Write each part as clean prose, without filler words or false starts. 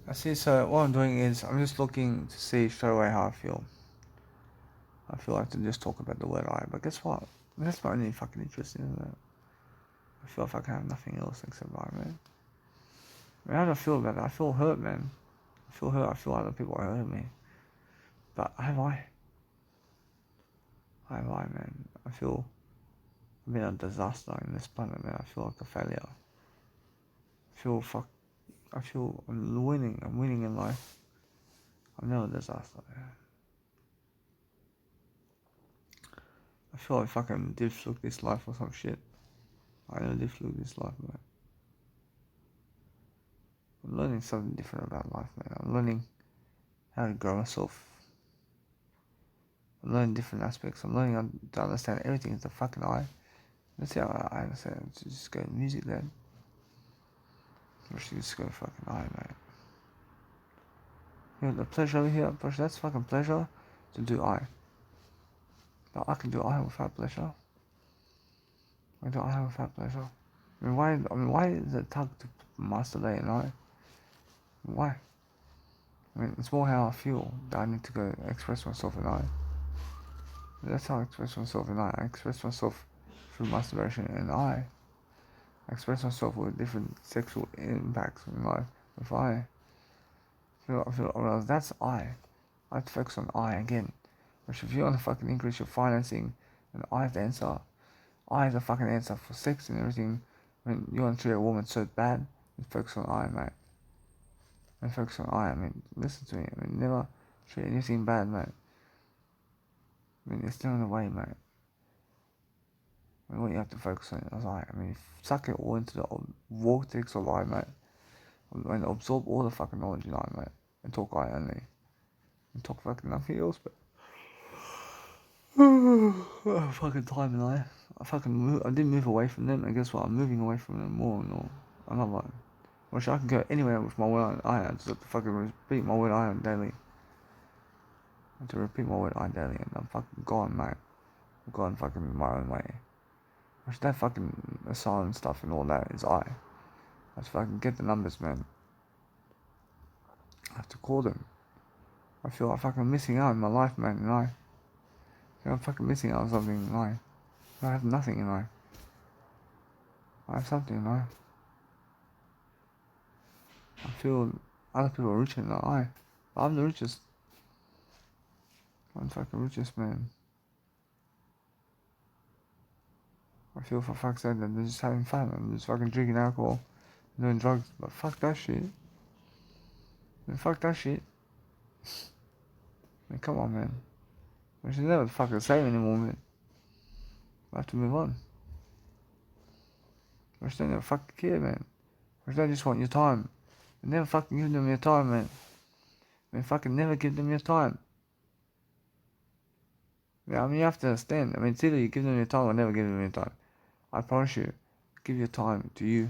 I see, so what I'm doing is I'm just looking to see straight away how I feel. I feel like to just talk about the word I, but guess what? That's my only fucking interest in it. I feel like I can have nothing else except I, man. I mean, how do I feel about it? I feel hurt, man. I feel hurt. I feel other people are hurting me. But have I? Have I, man? I feel I've been a disaster in this planet, man. I feel like a failure. I feel fuck. I feel I'm winning. I'm winning in life. I'm never a disaster, man. I feel like fucking did fluke this life or some shit. I never did fluke this life, man. I'm learning something different about life, man. I'm learning how to grow myself. I'm learning different aspects. I'm learning how to understand everything is the fucking eye. That's how I understand. To just go to music then. Or should just go fucking eye, man. You know, the pleasure over here, bro, that's fucking pleasure to do eye. But I can do eye without pleasure. I do eye without pleasure. Why is it tough to masturbate and eye? Why? I mean, it's more how I feel that I need to go express myself in eye. That's how I express myself in eye. I express myself through masturbation and eye. I express myself with different sexual impacts in life with eye. Well, that's eye. I have to focus on eye again. Which if you want to fucking increase your financing, and eye is the answer. Eye is the fucking answer for sex and everything. When you want to treat a woman so bad, then focus on eye, mate. And focus on eye. I mean, listen to me. I mean, never treat anything bad, mate. I mean, you're still in the way, mate. I mean, what you have to focus on is eye. I mean, suck it all into the vortex of eye, mate. And absorb all the fucking knowledge in eye, mate. And talk eye only. And talk fucking nothing else, but fucking time in eye. I didn't move away from them, and guess what? I'm moving away from them more and more. I'm not like, wish I could go anywhere with my word eye. I just have to fucking repeat my word eye daily. I have to repeat my word eye daily, and I'm fucking gone, mate. I'm gone fucking my own way. Which that fucking asylum stuff and all that is I. I have to fucking get the numbers, man. I have to call them. I feel like fucking missing out in my life, man, and I feel I'm fucking missing out on something in life. I have nothing in life. I have something in life. I feel other people are richer than I. I'm the richest. I'm the fucking richest, man. I feel for fuck's sake that they're just having fun and just fucking drinking alcohol, doing drugs. But fuck that shit. Man, fuck that shit. Man, come on, man. We should never fucking save anymore, man. We have to move on. We should never fucking care, man. We should just want your time. And never fucking give them your time, man. Man, fucking never give them your time. Yeah, I mean, you have to understand. I mean, it's either you give them your time or never give them your time. I promise you, give your time to you.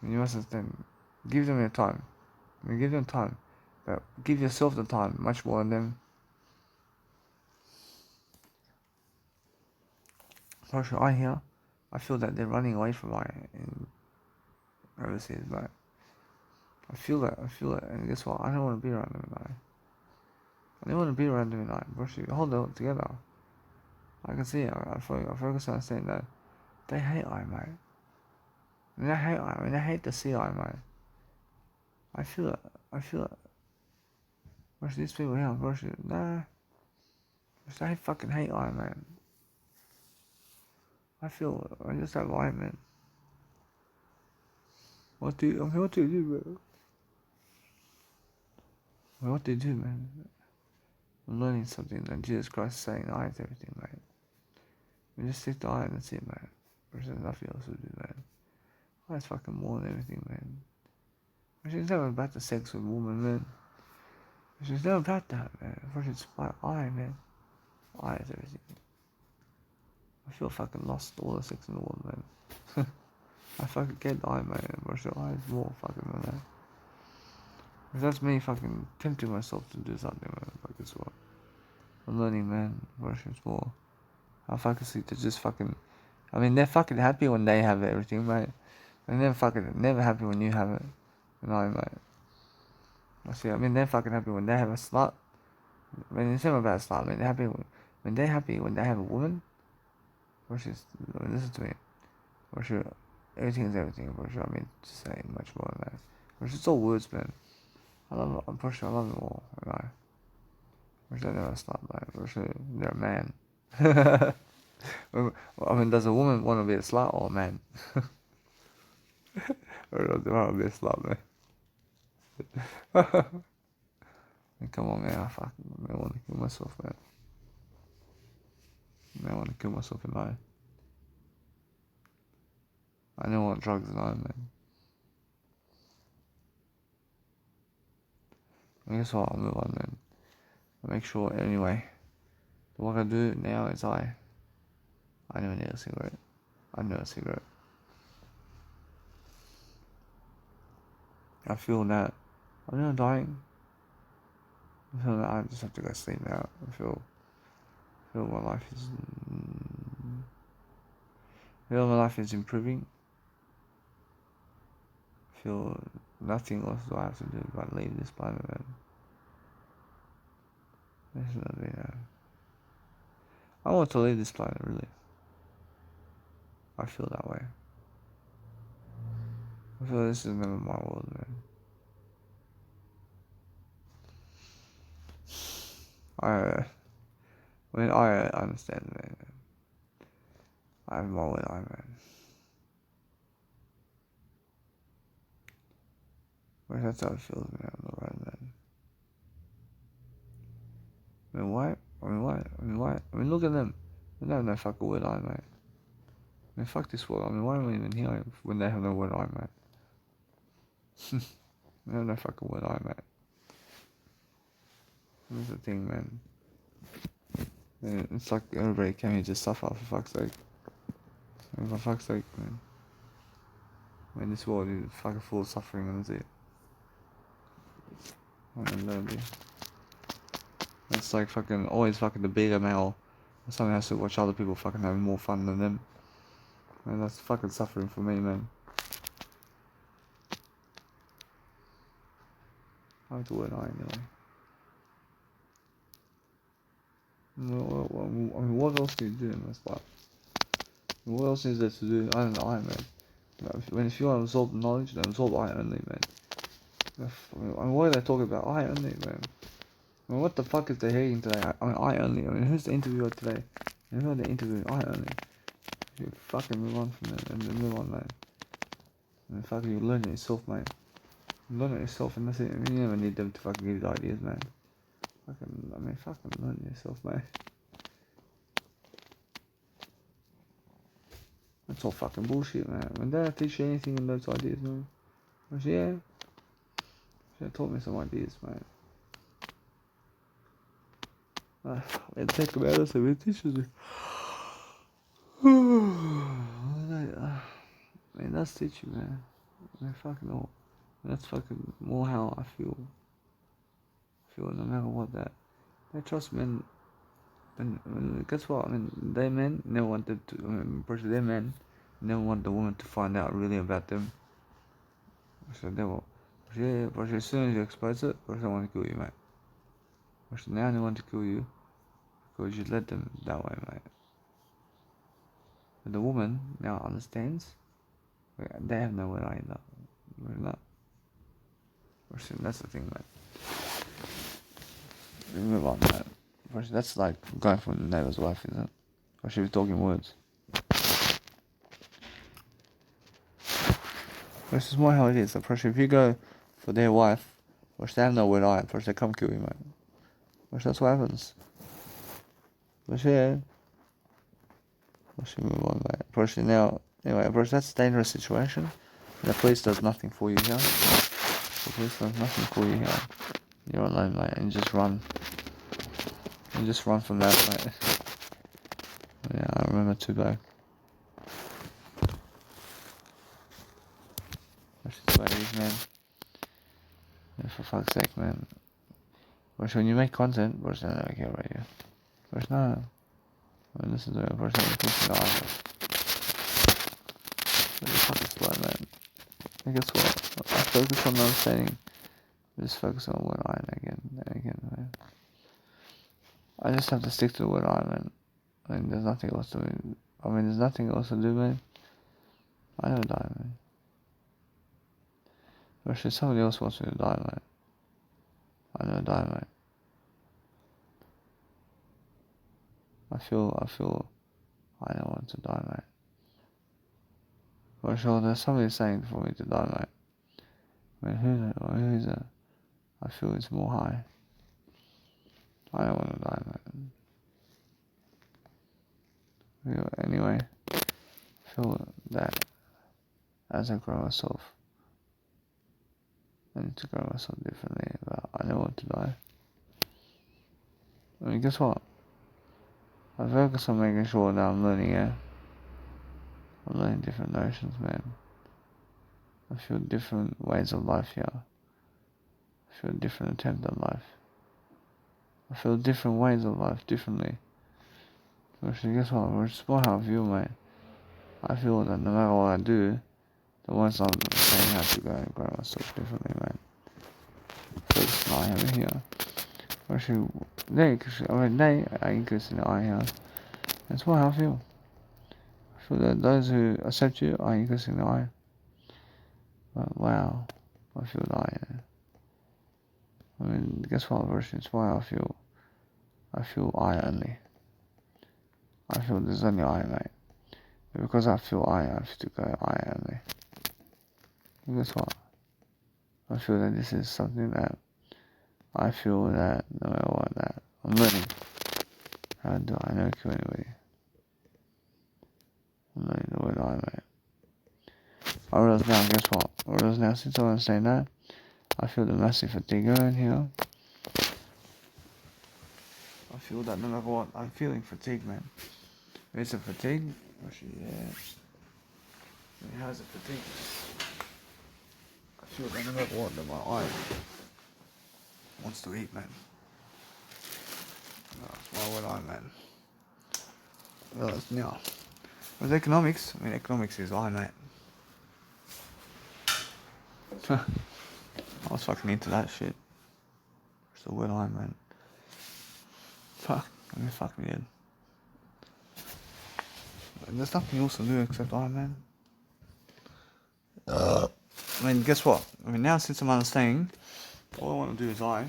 And you must understand. Give them your time. I mean, give them time. But give yourself the time, much more than them. For sure, I feel that they're running away from my in overseas, but I feel it, and guess what? I don't want to be around them at night. I don't want to be around them at night. Bullshit, hold it together. I can see it. I focus on saying that they hate I, mate. And they hate I. I mean, they hate to see I, mate. I feel it. I feel it. Bullshit, these people here, bullshit. Nah. They fucking hate I, man. I feel it. I just have I, man. What do you do, bro? What do you do, man? I'm learning something that Jesus Christ is saying I is everything, mate. We just stick to I and that's it, man. There's nothing else to do, man. I is fucking more than everything, man. It's never about the sex with woman, man. It's never about that, man. It's about I, man. I is everything. I feel fucking lost all the sex in the world, man. I fucking get I, man. But I is more fucking than that. If that's me fucking tempting myself to do something, man. Like, guess what? I'm learning, man. It's more. I fucking see to just fucking. I mean, they're fucking happy when they have everything, mate. They're never happy when you have it. You know, mate. I see. I mean, they're fucking happy when they have a slut. I mean, it's not about a slut. I mean, they're happy when they're happy when they have a woman. Or she's listen to me. Or she, everything is everything. Or she, I mean, to say much more than that. Or it's all words, man. I love. I'm pretty sure I love them all. You know. Or she, they're not a slut, mate. Or she, they're a man. I mean, does a woman want to be a slut or a man? Or does they want to be a slut, man? Come on, man. I want to kill myself, man. I want to kill myself in life. I don't want drugs and all, man. I guess what? I'll move on, man. I'll make sure, anyway. What I do now is I never need a cigarette. I know a cigarette. I feel that I'm not dying. I feel that I just have to go sleep now. I feel my life is. I feel my life is improving. I feel nothing else do I have to do but leave this planet, man. There's nothing. I want to leave this planet, really. I feel that way. I feel this is never my world, man. I understand, man. I have my way, man. But that's how it feels, man, on the road, man. I mean, why? I mean, look at them. They have no fucking word eye, mate. I mean, fuck this world. I mean, why am I even here when they have no word eye, mate? They have no fucking word eye, mate. That's the thing, man. It's like everybody came here to suffer, for fuck's sake. I mean, for fuck's sake, man. I mean, this world is fucking full of suffering, and that's it. I mean, literally. It's like fucking always fucking the bigger male. Someone has to watch other people fucking having more fun than them. Man, that's fucking suffering for me, man. I have to word eye anyway. I mean, what else do you do in this life? What else is there to do? I don't know, man. If you want to absorb knowledge, then absorb eye only, man. I mean, what are they talking about? Eye only, man. I mean, what the fuck is they hating today? I mean, eye only. I mean, who's the interviewer today? And who are they interviewing? Eye only. You fucking move on from that and move on, man. And fucking you learn it yourself, mate. You learn it yourself, and that's it. I mean, you never need them to fucking give you ideas, man. Fucking learn it yourself, mate. That's all fucking bullshit, man. When they don't teach you anything in those ideas, man. I said, yeah. She taught me some ideas, man. They take them out of some it teaches me. Man, that's teaching, man. I fucking know. That's fucking more how I feel. No matter what that. They trust men. And guess what? I mean, they men never wanted to. I mean, personally, they men never want the woman to find out really about them. So they will. But as soon as you expose it, they want to kill you, mate. But now they want to kill you because you let them that way, mate. But the woman now understands. They have no way either. We're not. That's the thing, mate. We move on, mate. That's like going for the neighbor's wife, isn't it? Or should be talking words. This is more how it is. If you go for their wife, they have no word eye, they come kill you, mate. That's what happens. Yeah. Move on, mate. Now, anyway, that's a dangerous situation. The police does nothing for you here. The police does nothing for you here. You're alone, mate, and just run. And just run from that, mate. Yeah, I remember too bad. That's just what it is, man. Yeah, for fuck's sake, man. When you make content, I don't care about you. No. I mean, listen to it. Really fucking slow, man. And guess what? I focus on understanding. Just focus on what I again and again, man. I just have to stick to what I man. I mean, there's nothing else to do. There's nothing else to do, man. I never die, man. Actually, somebody else wants me to die, man. I never die, man. I feel I don't want to die, man. For sure, there's somebody saying for me to die, man. I mean, who's it? I feel it's more high. I don't want to die, man. Anyway, I feel that as I grow myself, I need to grow myself differently, but I don't want to die. I mean, guess what? I focus on making sure that I'm learning, yeah? I'm learning different notions, man. I feel different ways of life here. I feel different attempt at life. I feel different ways of life differently. Actually, guess what? Which is what how I feel, mate. I feel that no matter what I do, the ones I'm saying how to go and grow myself differently, man. Focus on I have here. Actually, they I increase in the I here. That's what I feel. I feel that those who accept you are increasing the I. But wow, I feel the I. I mean, guess what? Version? It's why I feel I only. I feel there's only I, mate. And because I feel I have to go I only. And guess what? I feel that this is something that I feel that no matter what that I'm learning how do I know kill anybody. I'm learning the word I, mate. I realize now, guess what? I realize now since I was saying that, I feel the massive fatigue going here. I feel that no matter what, I'm feeling fatigue, man. It's a fatigue. Actually, yeah. It has a fatigue. I feel that no matter what, that my eye wants to eat, man. That's my word eye, man. Well, now. With economics, economics is eye, mate. I was fucking into that shit. It's the word eye, man. Fuck me dead. There's nothing else to do except eye, man. Guess what? Now since I'm understanding, all I want to do is eye.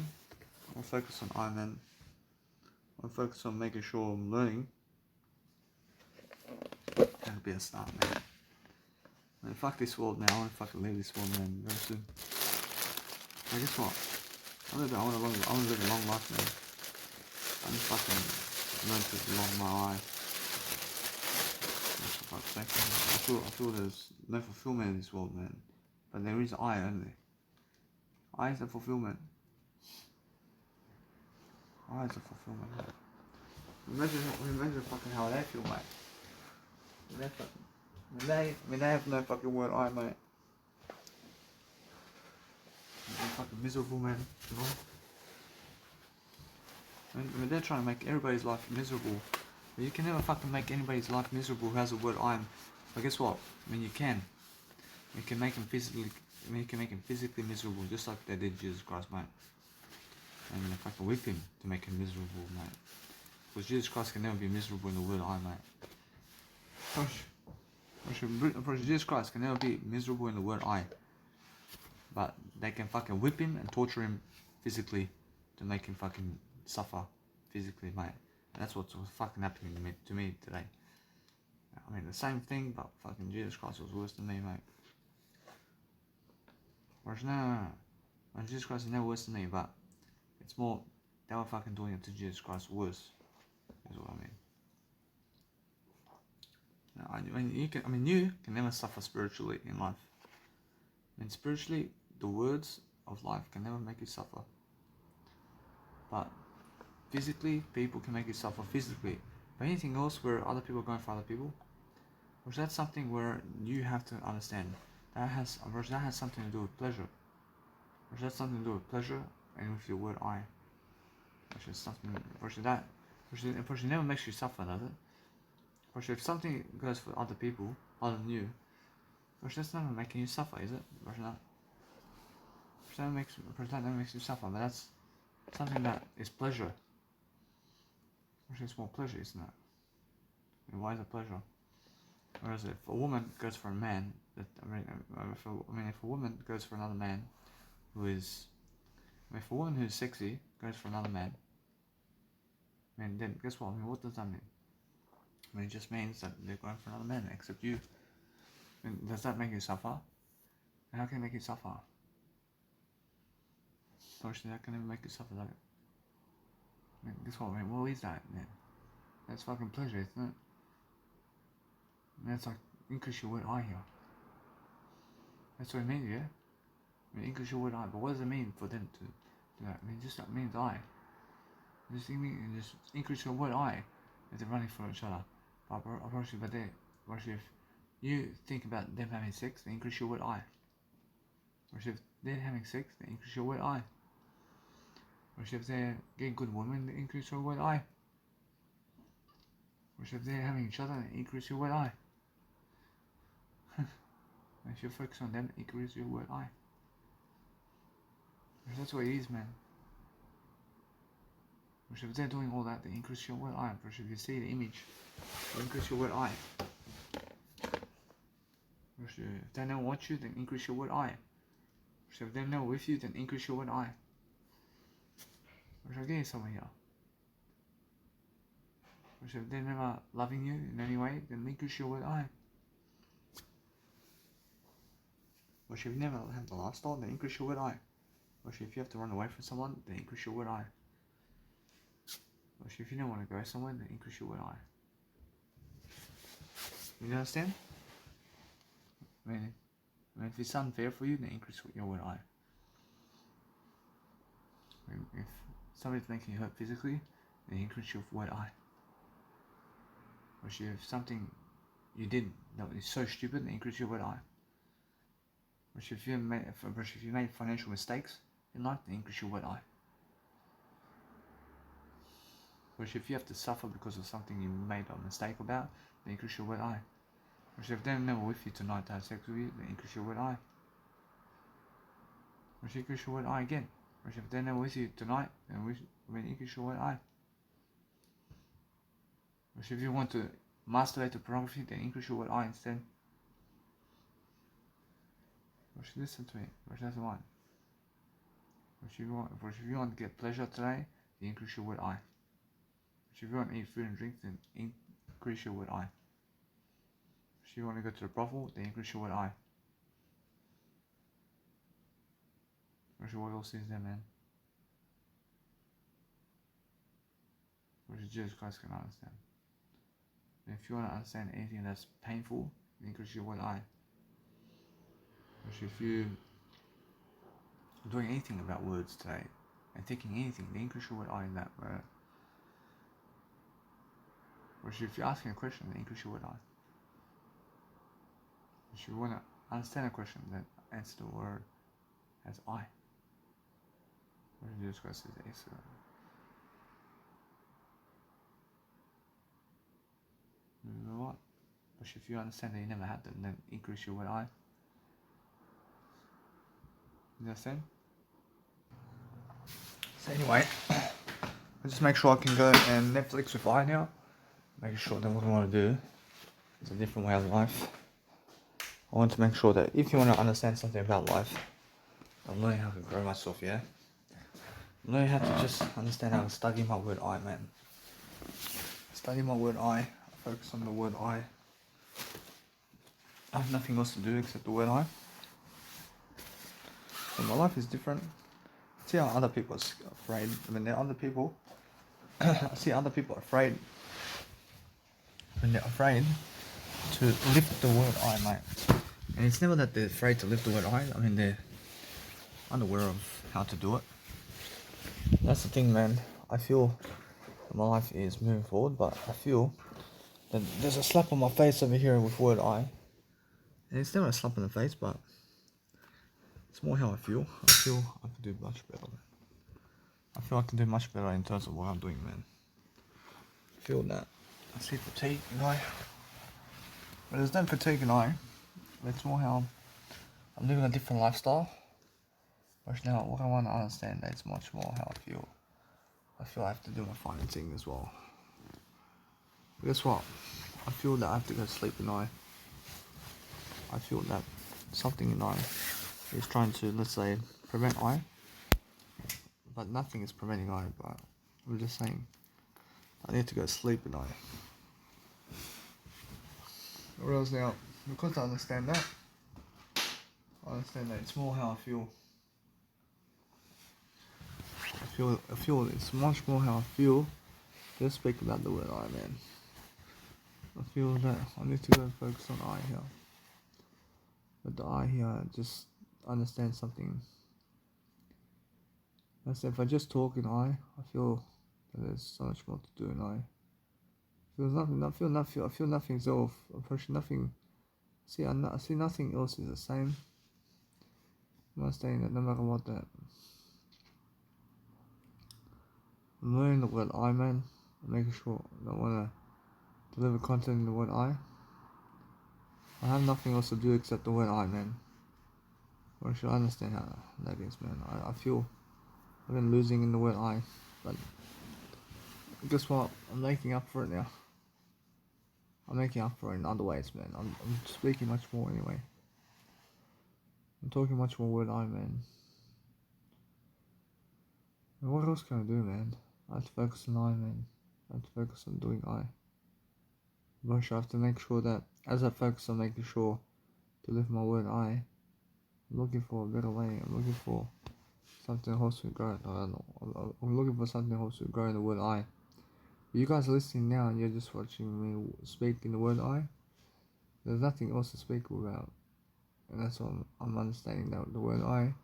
I'll focus on eye, man. I'll focus on making sure I'm learning. That'll be a start, man. Fuck this world now. I want to fucking leave this world, man, very soon. But guess what? I want to live a long life, man. I just fucking learn to long my life. For fuck's sake, I feel there's no fulfillment in this world, man. But there is I only. I is the fulfillment. I is the fulfillment. Imagine fucking how they feel, mate. They have no fucking word I, mate. They're fucking miserable, man. You know? They're trying to make everybody's life miserable. But you can never fucking make anybody's life miserable who has the word I. But guess what? You can. You can make him physically. You can make him physically miserable, just like they did Jesus Christ, mate. And they fucking whip him to make him miserable, mate. Because Jesus Christ can never be miserable in the word I, mate. Jesus Christ can never be miserable in the word I. But they can fucking whip him and torture him physically to make him fucking suffer physically, mate. And that's what's fucking happening to me today. The same thing, but fucking Jesus Christ was worse than me, mate. Whereas no. Jesus Christ is never worse than me, but it's more, they were fucking doing it to Jesus Christ worse, is what I mean. You can never suffer spiritually in life. Spiritually, the words of life can never make you suffer. But physically, people can make you suffer physically. But anything else where other people are going for other people, which that's something where you have to understand. That has something to do with pleasure. Which has something to do with pleasure and with your word I. Which is something, which never makes you suffer, does it? Which if something goes for other people, other than you, Which that's not making you suffer, is it? Which that makes you suffer, but that's something that is pleasure. Which is more pleasure, isn't it? And why is it pleasure? Whereas if a woman goes for a man, if a woman goes for another man if a woman who's sexy goes for another man, then guess what? What does that mean? It just means that they're going for another man, except you. Does that make you suffer? And how can it make you suffer? Socially, that can never make you suffer, that. Guess what? What is that, man? That's fucking pleasure, isn't it? That's like increase your word I here. That's what it means, yeah? Increase your word I. But what does it mean for them to do that? Just that means I. Just increase your word I if they're running for each other. But if you think about them having sex, then increase your word I. Or if they're having sex, then increase your word I. Or if they're getting good women, then increase your word I. Or if they're having each other, then increase your word I. If you focus on them, increase your word I. Because that's what it is, man. Which if they're doing all that, then increase your word I. Which if you see the image, increase your word I. Which if they don't want you, then increase your word I. Which if they're not with you, then increase your word I. Which I'm getting somewhere here. Which if they're never loving you in any way, then increase your word I. Which if you never have the lifestyle, then increase your word I. Which if you have to run away from someone, then increase your word I. Which if you don't want to go somewhere, then increase your word I. You understand? If it's unfair for you, then increase your word I. If somebody's making you hurt physically, then increase your word I. Or if something you did that was so stupid, then increase your word I. Or if you made financial mistakes in life, then increase your word I. Or if you have to suffer because of something you made a mistake about, then increase your word I. Or if they're never with you tonight to have sex with you, then increase your word I. Or if you increase your word I again. Or if they're never with you tonight, then increase your word I. Or if you want to masturbate to pornography, then increase your word I instead. Or listen to me. Or that's one. Or if you want to get pleasure today, then increase your word I. If you want to eat food and drink, then increase your word I. If you want to go to the brothel, then increase your word I. What else is there, man? Which Jesus Christ can understand. And if you want to understand anything that's painful, then increase your word I. Which if you're doing anything about words today, and thinking anything, then increase your word I in that word. Which if you're asking a question, then increase your word I. If you want to understand a question, then answer the word as I. Which Jesus Christ says answer. You know what? But if you understand that you never had them, then increase your word I. You understand? So anyway, I just make sure I can go and Netflix with I now. Making sure that what I want to do is a different way of life. I want to make sure that if you want to understand something about life, I'm learning how to grow myself, yeah? I'm learning how to just understand how to study my word I, man. Study my word I focus on the word I. I have nothing else to do except the word I. So my life is different. See how other people are afraid. There are other people. I see other people afraid. When they're afraid to lift the word I, mate. And it's never that they're afraid to lift the word I. They're unaware of how to do it. That's the thing, man. I feel that my life is moving forward, but I feel that there's a slap on my face over here with word I. And it's never a slap on the face, but it's more how I feel. I feel I can do much better. I feel I can do much better in terms of what I'm doing, man. I feel that. I see fatigue in I. But there's no fatigue in I. But it's more how I'm living a different lifestyle. Whereas now, what I want to understand that it's much more how I feel. I feel I have to do my financing as well. But guess what? I feel that I have to go to sleep at night. I feel that something in I is trying to, let's say, prevent I. But nothing is preventing I, but I'm just saying I need to go to sleep at night. Or else now, because I understand that, it's more how I feel. I feel it's much more how I feel. Just speak about the word I, man. I feel that I need to go focus on I here. But the I here just understand something. If I just talk in I feel that there's so much more to do in I. I feel nothing's off. Approaching nothing. I see nothing else is the same. I'm understanding that no matter what that. I'm learning the word I, man. I'm making sure that I want to deliver content in the word I have nothing else to do except the word I, man. Or should I understand how that is, man? I feel I've been losing in the word I, but guess what? I'm making up for it now. I'm making up for it in other ways, man. I'm speaking much more anyway. I'm talking much more word I, man. And what else can I do, man? I have to focus on I, man. I have to focus on doing I. But I have to make sure that as I focus on making sure to live my word I, I'm looking for a better way. I'm looking for something that helps me grow. I don't know. I'm looking for something that helps me grow in the word I. You guys are listening now and you're just watching me speak in the word I. There's nothing else to speak about. And that's what I'm understanding, that the word I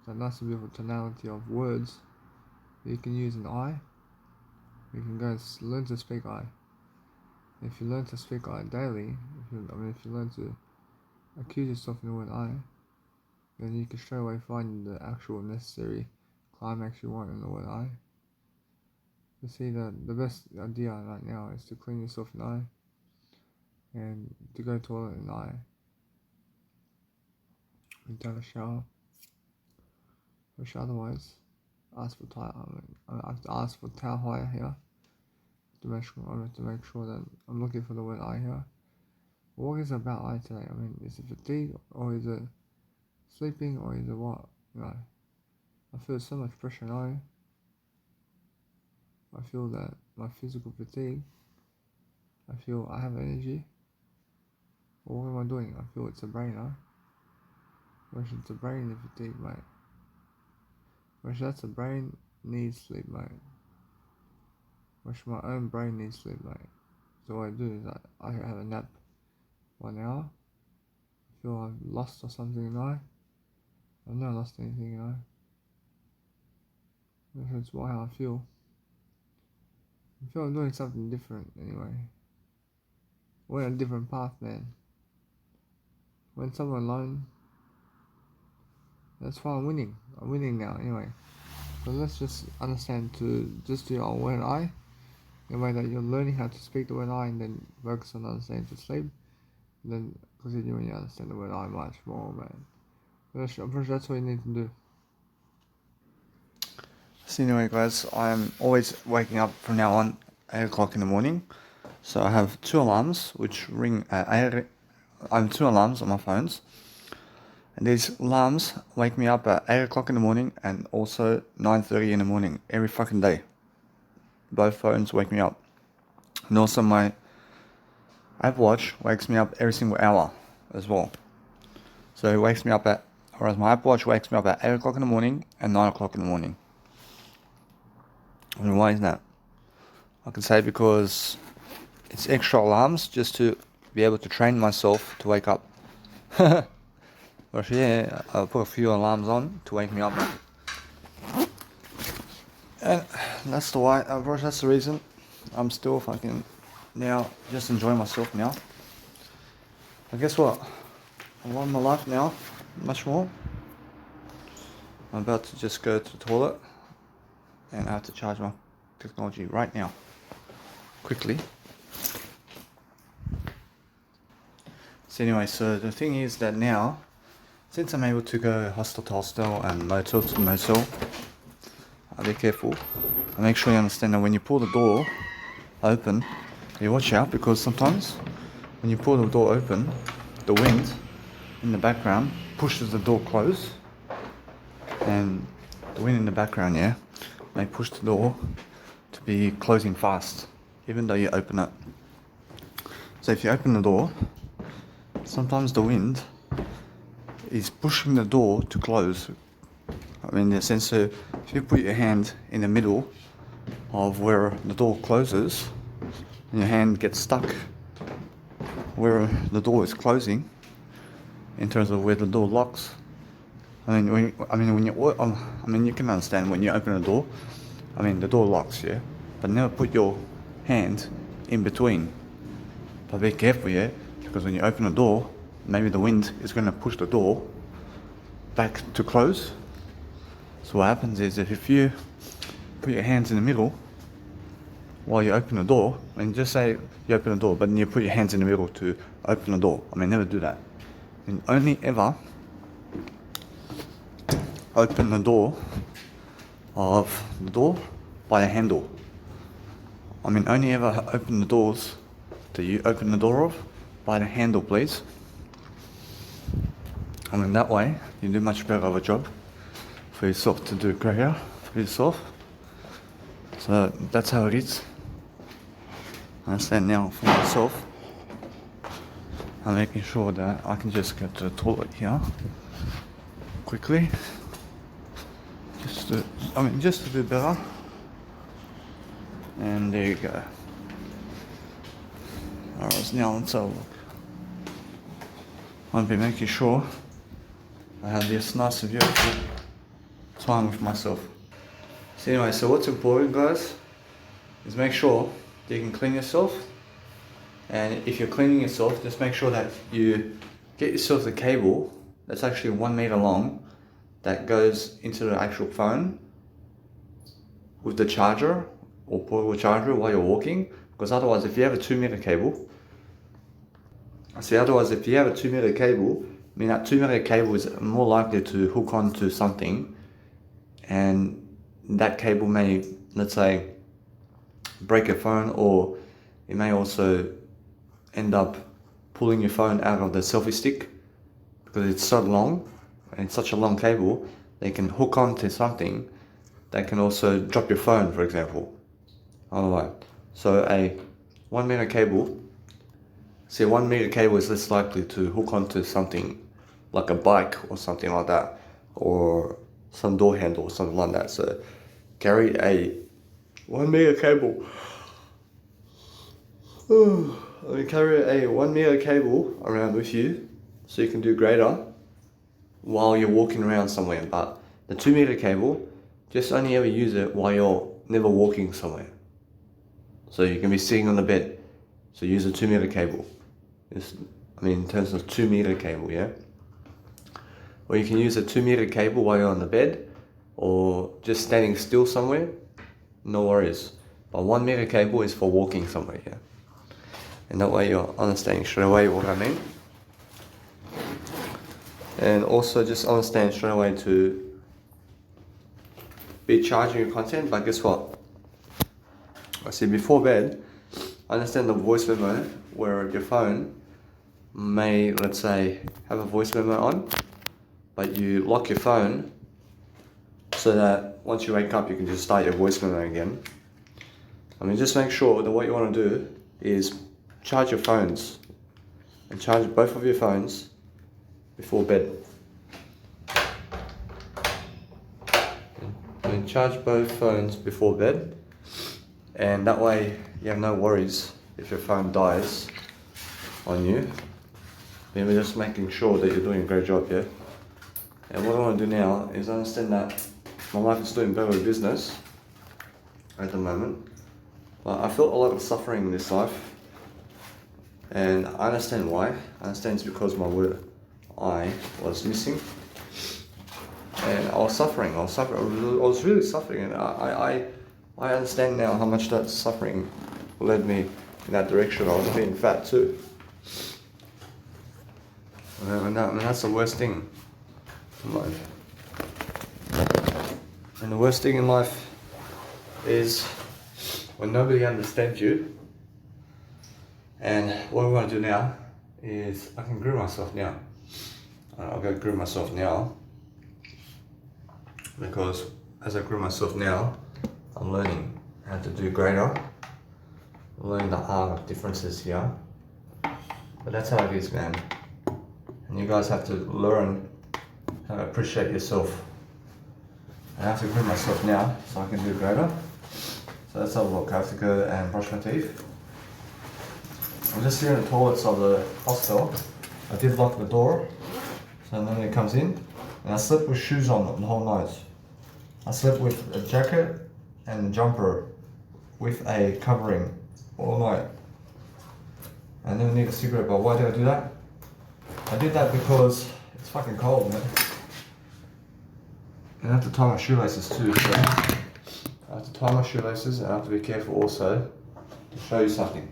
is a nice beautiful tonality of words that you can use in I. You can go learn to speak I. If you learn to speak I daily, if you learn to accuse yourself in the word I, then you can straight away find the actual necessary climax you want in the word I. You see that the best idea right now is to clean yourself in I and to go to the toilet in I and take a shower. Which otherwise, ask for towel. I have to ask for towel hire here to make sure that I'm looking for the word I here. What is it about I today? Is it fatigue or is it sleeping or is it what? I feel so much pressure in I. I feel that my physical fatigue. I feel I have energy. What am I doing? I feel it's a brain, Which it's a brain fatigue, mate. Which that's a brain needs sleep, mate. Which my own brain needs sleep, mate. So what I do is I have a nap 1 hour. I feel I've lost or something in I. I've not lost anything in I. That's why I feel. I feel I'm doing something different anyway. We're on a different path, man. When someone alone, that's why I'm winning. I'm winning now anyway. So let's just understand to just do our word I. In a way that you're learning how to speak the word I and then focus on understanding to sleep. And then continue when you understand the word I much more, man. I'm pretty sure that's what you need to do. So anyway guys, I'm always waking up from now on 8 o'clock in the morning. So I have 2 alarms which ring at 8. I have 2 alarms on my phones. And these alarms wake me up at 8 o'clock in the morning and also 9:30 in the morning every fucking day. Both phones wake me up. And also my Apple Watch wakes me up every single hour as well. So it wakes me up whereas my Apple Watch wakes me up at 8 o'clock in the morning and 9 o'clock in the morning. And why is that? I can say because it's extra alarms just to be able to train myself to wake up. But yeah, I'll put a few alarms on to wake me up. And that's the reason I'm still fucking now just enjoying myself now. But guess what? I love my life now much more. I'm about to just go to the toilet and I have to charge my technology right now. Quickly. So anyway, so the thing is that now, since I'm able to go hostel to hostel and motel to motel, be careful. And make sure you understand that when you pull the door open, you watch out, because sometimes when you pull the door open, the wind in the background pushes the door closed, and the wind in the background, yeah, may push the door to be closing fast, even though you open it. So if you open the door, sometimes the wind is pushing the door to close. I mean, in the sense, so if you put your hand in the middle of where the door closes, and your hand gets stuck where the door is closing, in terms of where the door locks. I mean, you can understand when you open a door. I mean, the door locks, yeah, but never put your hand in between. But be careful, yeah, because when you open a door, maybe the wind is going to push the door back to close. So what happens is that if you put your hands in the middle while you open the door, and just say you open the door, but then you put your hands in the middle to open the door. I mean, never do that. And only ever open the door by the handle. I mean, only ever open the doors that you open the door of by the handle, please. I mean, that way you do much better of a job for yourself to do greater for yourself. So that's how it is. I understand now for myself. I'm making sure that I can just get to the toilet here quickly. Just to do better. And there you go. Alright, now let's have a look. I'll be making sure I have this nice and beautiful time with myself. So anyway, so what's important, guys, is make sure that you can clean yourself. And if you're cleaning yourself, just make sure that you get yourself the cable that's actually 1 meter long that goes into the actual phone with the charger or portable charger while you're walking. Because otherwise, if you have a 2 meter cable, I mean that 2 meter cable is more likely to hook onto something, and that cable may, let's say, break your phone, or it may also end up pulling your phone out of the selfie stick, because it's so long and it's such a long cable. They can hook onto something that can also drop your phone, for example. Alright, so a 1 meter cable. See, a 1 meter cable is less likely to hook onto something like a bike or something like that, or some door handle or something like that. So carry a 1 meter cable. Carry a 1 meter cable around with you so you can do greater while you're walking around somewhere. But the 2 meter cable, just only ever use it while you're never walking somewhere. So you can be sitting on the bed, so use a 2 meter cable. In terms of 2 meter cable, yeah? Or you can use a 2 meter cable while you're on the bed, or just standing still somewhere, no worries. But 1 meter cable is for walking somewhere, yeah? And that way you're understanding straight away what I mean. And also just understand straight away to be charging your content. But guess what? I see, before bed, understand the voice memo where your phone may, let's say, have a voice memo on, but you lock your phone so that once you wake up you can just start your voice memo again. I mean, just make sure that what you want to do is charge your phones, and charge both of your phones before bed. And charge both phones before bed, and that way you have no worries if your phone dies on you. Then we're just making sure that you're doing a great job, yeah? And what I want to do now is understand that my life is doing better with business at the moment. But I felt a lot of suffering in this life, and I understand why. I understand it's because my word I was missing, and I was suffering. I was really suffering, and I understand now how much that suffering led me in that direction. I was being fat too. And that's the worst thing in life. And the worst thing in life is when nobody understands you. And what we want to do now is I can groom myself now. I'll go groom myself now, because as I groom myself now, I'm learning how to do greater. I'm learning the art of differences here. But that's how it is, man. And you guys have to learn how to appreciate yourself. I have to groom myself now so I can do greater. So let's have a look. I have to go and brush my teeth. I'm just here in the toilets of the hostel. I did lock the door, so nobody comes in. And I slept with shoes on the whole night. I slept with a jacket and a jumper with a covering all night. I never need a cigarette, but why did I do that? I did that because it's fucking cold, man. And I have to tie my shoelaces too, so I have to tie my shoelaces, and I have to be careful also to show you something.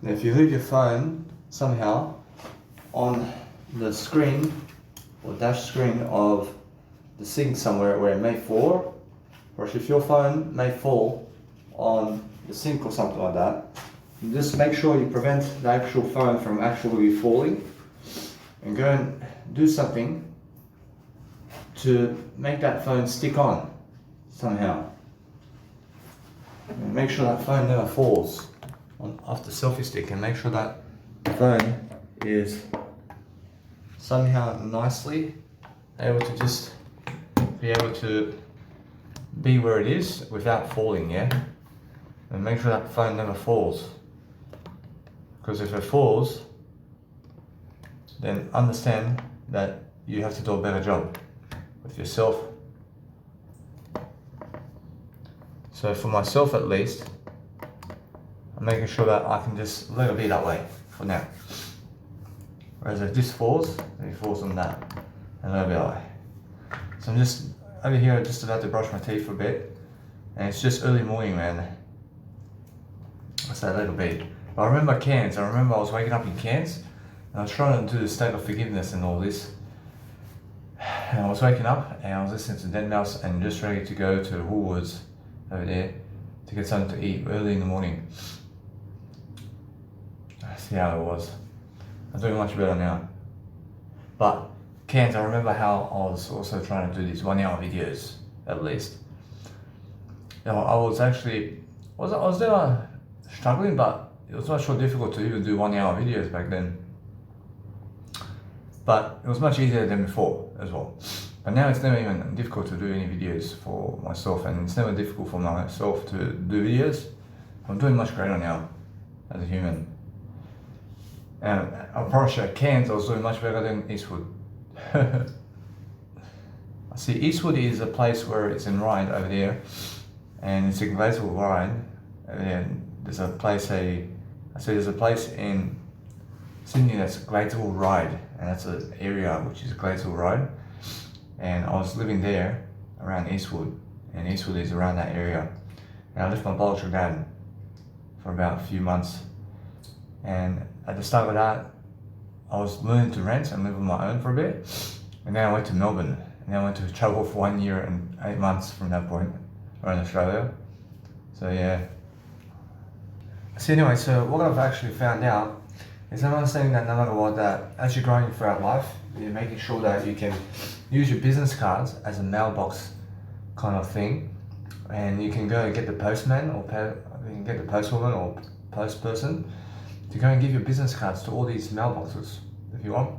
Now if you leave your phone somehow on the screen or dash screen of the sink somewhere where it may fall, or if your phone may fall on the sink or something like that, you just make sure you prevent the actual phone from actually falling, and go and do something to make that phone stick on somehow. And make sure that phone never falls off the selfie stick, and make sure that the phone is somehow nicely able to just be able to be where it is without falling, yeah? And make sure that phone never falls. Because if it falls, then understand that you have to do a better job with yourself. So for myself at least, I'm making sure that I can just let it be that way for now. Whereas if this falls, then it falls on that, and let it be that way. So I'm just over here just about to brush my teeth for a bit, and it's just early morning, man. I say a little bit. But I remember Cairns. I remember I was waking up in Cairns, and I was trying to do the state of forgiveness and all this. And I was waking up, and I was listening to Deadmau5 and just ready to go to Woolworths over there to get something to eat early in the morning. I see how it was. I'm doing much better now. But Cairns, I remember how I was also trying to do these 1 hour videos, at least. You know, I was actually, I was never struggling, but it was much more difficult to even do 1 hour videos back then. But it was much easier than before as well. But now it's never even difficult to do any videos for myself, and it's never difficult for myself to do videos. I'm doing much greater now as a human. And I promise you, at Cairns I was doing much better than Eastwood. I see, Eastwood is a place where it's in Ryde over there, and it's in Gladesville Ryde. And there's a place, there's a place in Sydney that's Gladesville Ryde, and that's an area which is Gladesville Ryde. And I was living there around Eastwood, and Eastwood is around that area. And I left my biological dad for about a few months, and at the start of that I was learning to rent and live on my own for a bit, and then I went to Melbourne, and then I went to travel for 1 year and 8 months from that point around Australia. So yeah. So anyway, so what I've actually found out is I'm understanding that no matter what, that as you're growing throughout life, you're making sure that you can use your business cards as a mailbox kind of thing, and you can go and get the postman, or you can get the postwoman or post person to go and give your business cards to all these mailboxes if you want.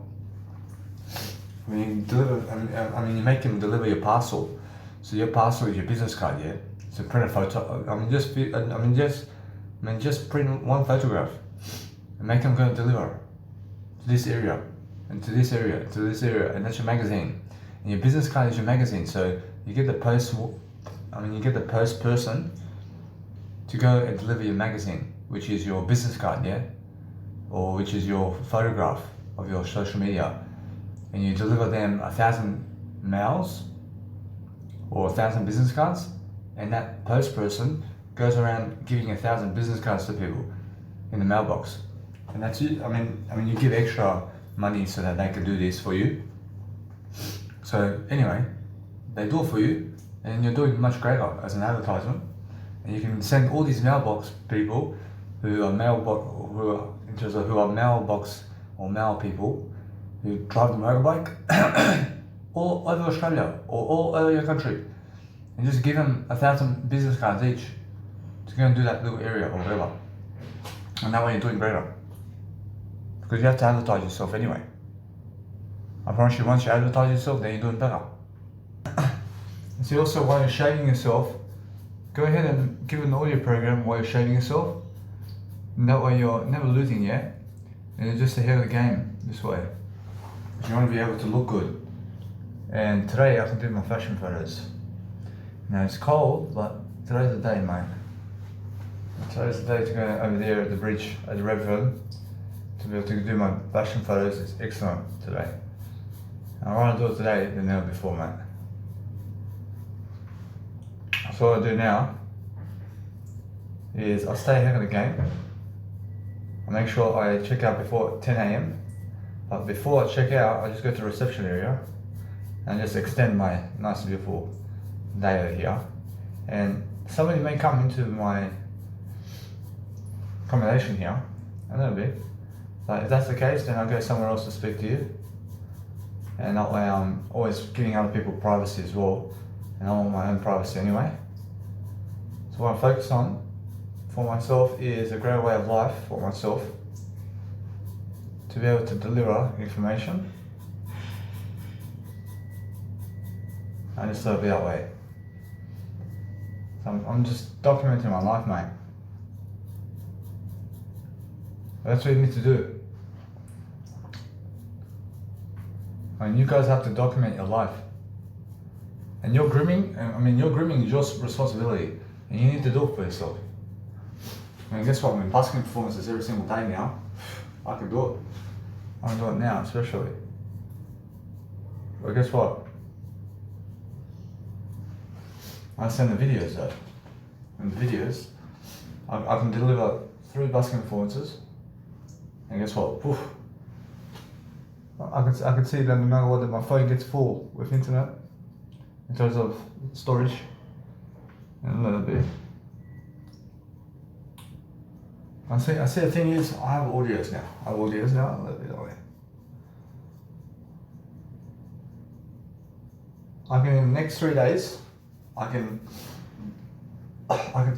I mean, you make them deliver your parcel. So your parcel is your business card, yeah. So print a photo. Just print one photograph and make them go and deliver to this area and to this area to this area, and that's your magazine. And your business card is your magazine. So you get the post person to go and deliver your magazine, which is your business card, yeah, or which is your photograph of your social media, and you deliver them 1,000 mails or 1,000 business cards, and that post person goes around giving 1,000 business cards to people in the mailbox, and that's it. I mean, you give extra money so that they can do this for you. So anyway, they do it for you, and you're doing much greater as an advertisement. And you can send all these mailbox people who are mailbox or mail people who drive the motorbike all over Australia or all over your country, and just give them 1,000 business cards each to go and do that little area or whatever. And that way you're doing greater, because you have to advertise yourself anyway. I promise you, once you advertise yourself, then you're doing better. See, also while you're shaving yourself, go ahead and give an audio program while you're shaving yourself, and that way you're never losing yet, and you're just ahead of the game this way. You want to be able to look good. And today I can do my fashion photos. Now it's cold, but today's the day, mate. Today's the day to go over there at the bridge at the Redfern to be able to do my fashion photos. It's excellent today. I'd rather do it today than never before, mate. So what I do now is I stay ahead of the game. I make sure I check out before 10 AM. But before I check out, I just go to the reception area and just extend my nice beautiful day over here. And somebody may come into my accommodation here a little bit. But if that's the case, then I'll go somewhere else to speak to you. And that way I'm always giving other people privacy as well. And I want my own privacy anyway. So what I focus on for myself is a great way of life for myself, to be able to deliver information. I just thought it'd be that way. So I'm just documenting my life, mate. That's what you need to do. I mean, you guys have to document your life. And your grooming is your responsibility, and you need to do it for yourself. And guess what? I mean, busking performances every single day now. I can do it. I can do it now, especially. But guess what? I send the videos though. And the videos, I can deliver 3 busking performances. And guess what? Poof. I can see that no matter what, that my phone gets full with internet in terms of storage and a little bit. I see the thing is, I have audios now. A little bit of it. I can, in the next 3 days, I can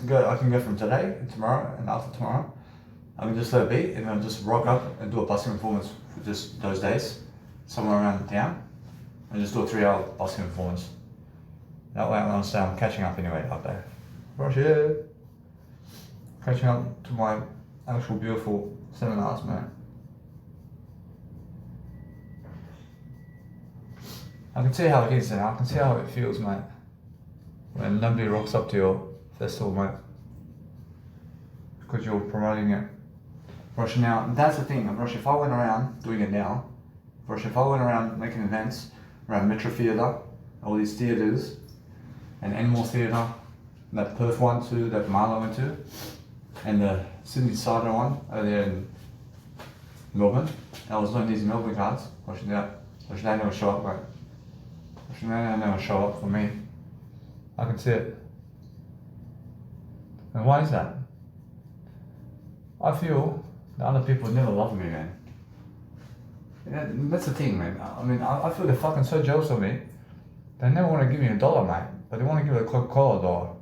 go from today and tomorrow and after tomorrow. I can just let it be, and then just rock up and do a busking performance for just those days, somewhere around town, and just do a 3-hour busking performance. That way I'm catching up anyway up there. Rush it. Catching up to my actual beautiful seminars, man. I can see how it is now. I can see how it feels, mate, when nobody rocks up to your festival, mate, because you're promoting it. Rush now, that's the thing. Rush, if I went around doing it now, Rush, if I went around making events around Metro Theatre, all these theatres, and Animal Theatre, that Perth one too, that Marlo went to, and the Sydney Cider one over there in Melbourne. I was doing these Melbourne cards. Rush, they never show up, mate. Rush, they never show up for me. I can see it. And why is that? I feel that other people never love me, man. That's the thing, man. I mean, I feel they're fucking so jealous of me. They never want to give me $1, mate, but they want to give a Coca-Cola $1.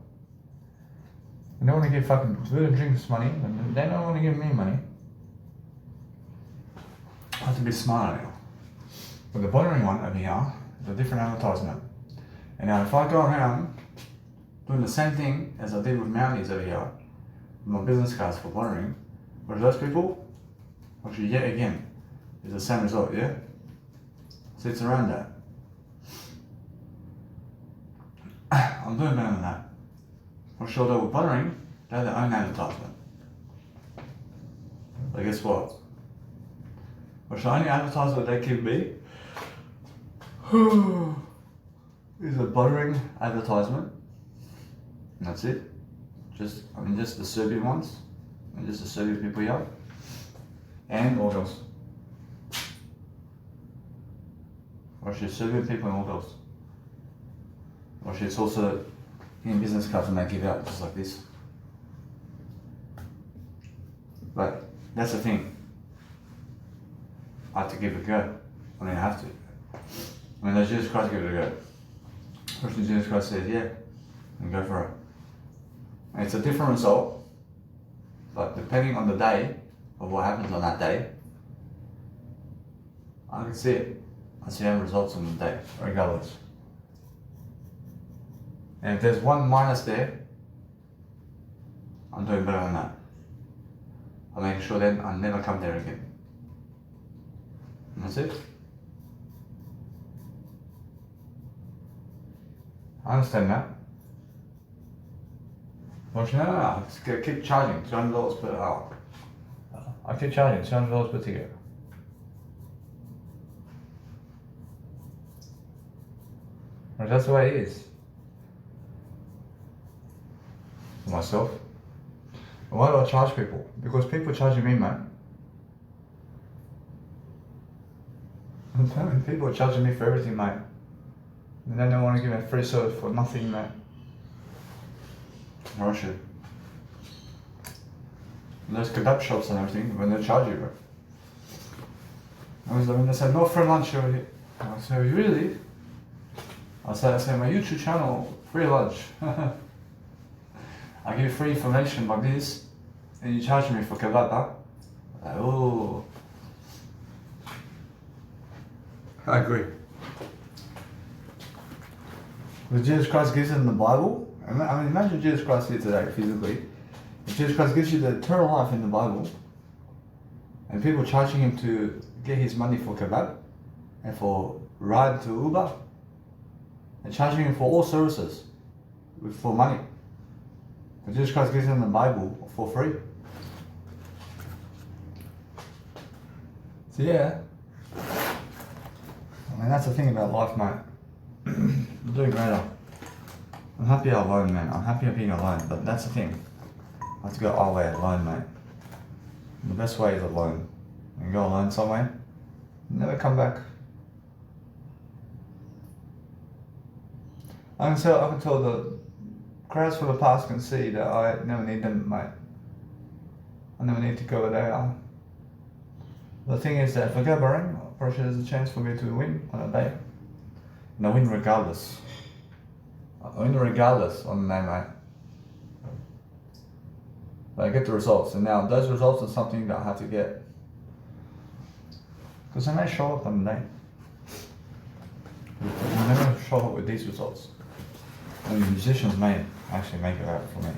And they want to give fucking food and drinks money, and they don't want to give me money. I have to be smarter now. But the Bonnering one over here is a different advertisement. And now if I go around doing the same thing as I did with Mounties over here, with my business cards for Bonnering, but those people, actually yet again, is the same result, yeah? So it's around that. I'm doing better than that. For sure though, with Bonnering, they're their own advertisement. But guess what? Which the only advertisement they give me is a Bonnering advertisement. And that's it. Just the Serbian ones. And just the Serbian people here. And what else? Or she's serving people in hotels. Or she's also in business cards and they give out just like this. But that's the thing. I have to give it a go. I mean, I have to. I mean, does Jesus Christ give it a go? Or should Jesus Christ says, yeah, and go for it. And it's a different result, but depending on the day of what happens on that day, I can see it. I see how results on the day, regardless. And if there's one minus there, I'm doing better than that. I'll make sure then I never come there again. And that's it. I understand that. Well, no, I keep charging $200 per hour. I keep charging $200 per ticket. Well, that's the way it is. For myself. Why do I charge people? Because people are charging me, man. I'm telling you, people are charging me for everything, mate. And then they want to give me a free service for nothing, mate. Or I should. And there's kebab shops and everything when they charge you, bro. I mean, they said no free lunch over here. I said, really? I said, my YouTube channel, free lunch. I give you free information like this, and you charge me for kebab, huh? Like, oh. I agree. But Jesus Christ gives it in the Bible. I mean, imagine Jesus Christ here today, physically. If Jesus Christ gives you the eternal life in the Bible, and people charging him to get his money for kebab, and for ride to Uber, and charging him for all services for money. But Jesus Christ gives it in the Bible for free. So yeah. I mean, that's the thing about life, mate. I'm doing greater. I'm happy alone, man. I'm happy being alone, but that's the thing. I have to go all the way alone, mate. The best way is alone. You go alone somewhere, never come back. I can tell the crowds from the past can see that I never need them, mate. I never need to go where they are. The thing is that if I go boring, probably there's a chance for me to win on a day. And I win regardless. I win regardless on the day, mate. But I get the results, and now those results are something that I have to get. Because I may show up on the day. I never show up with these results. And the musicians may actually make it out for me.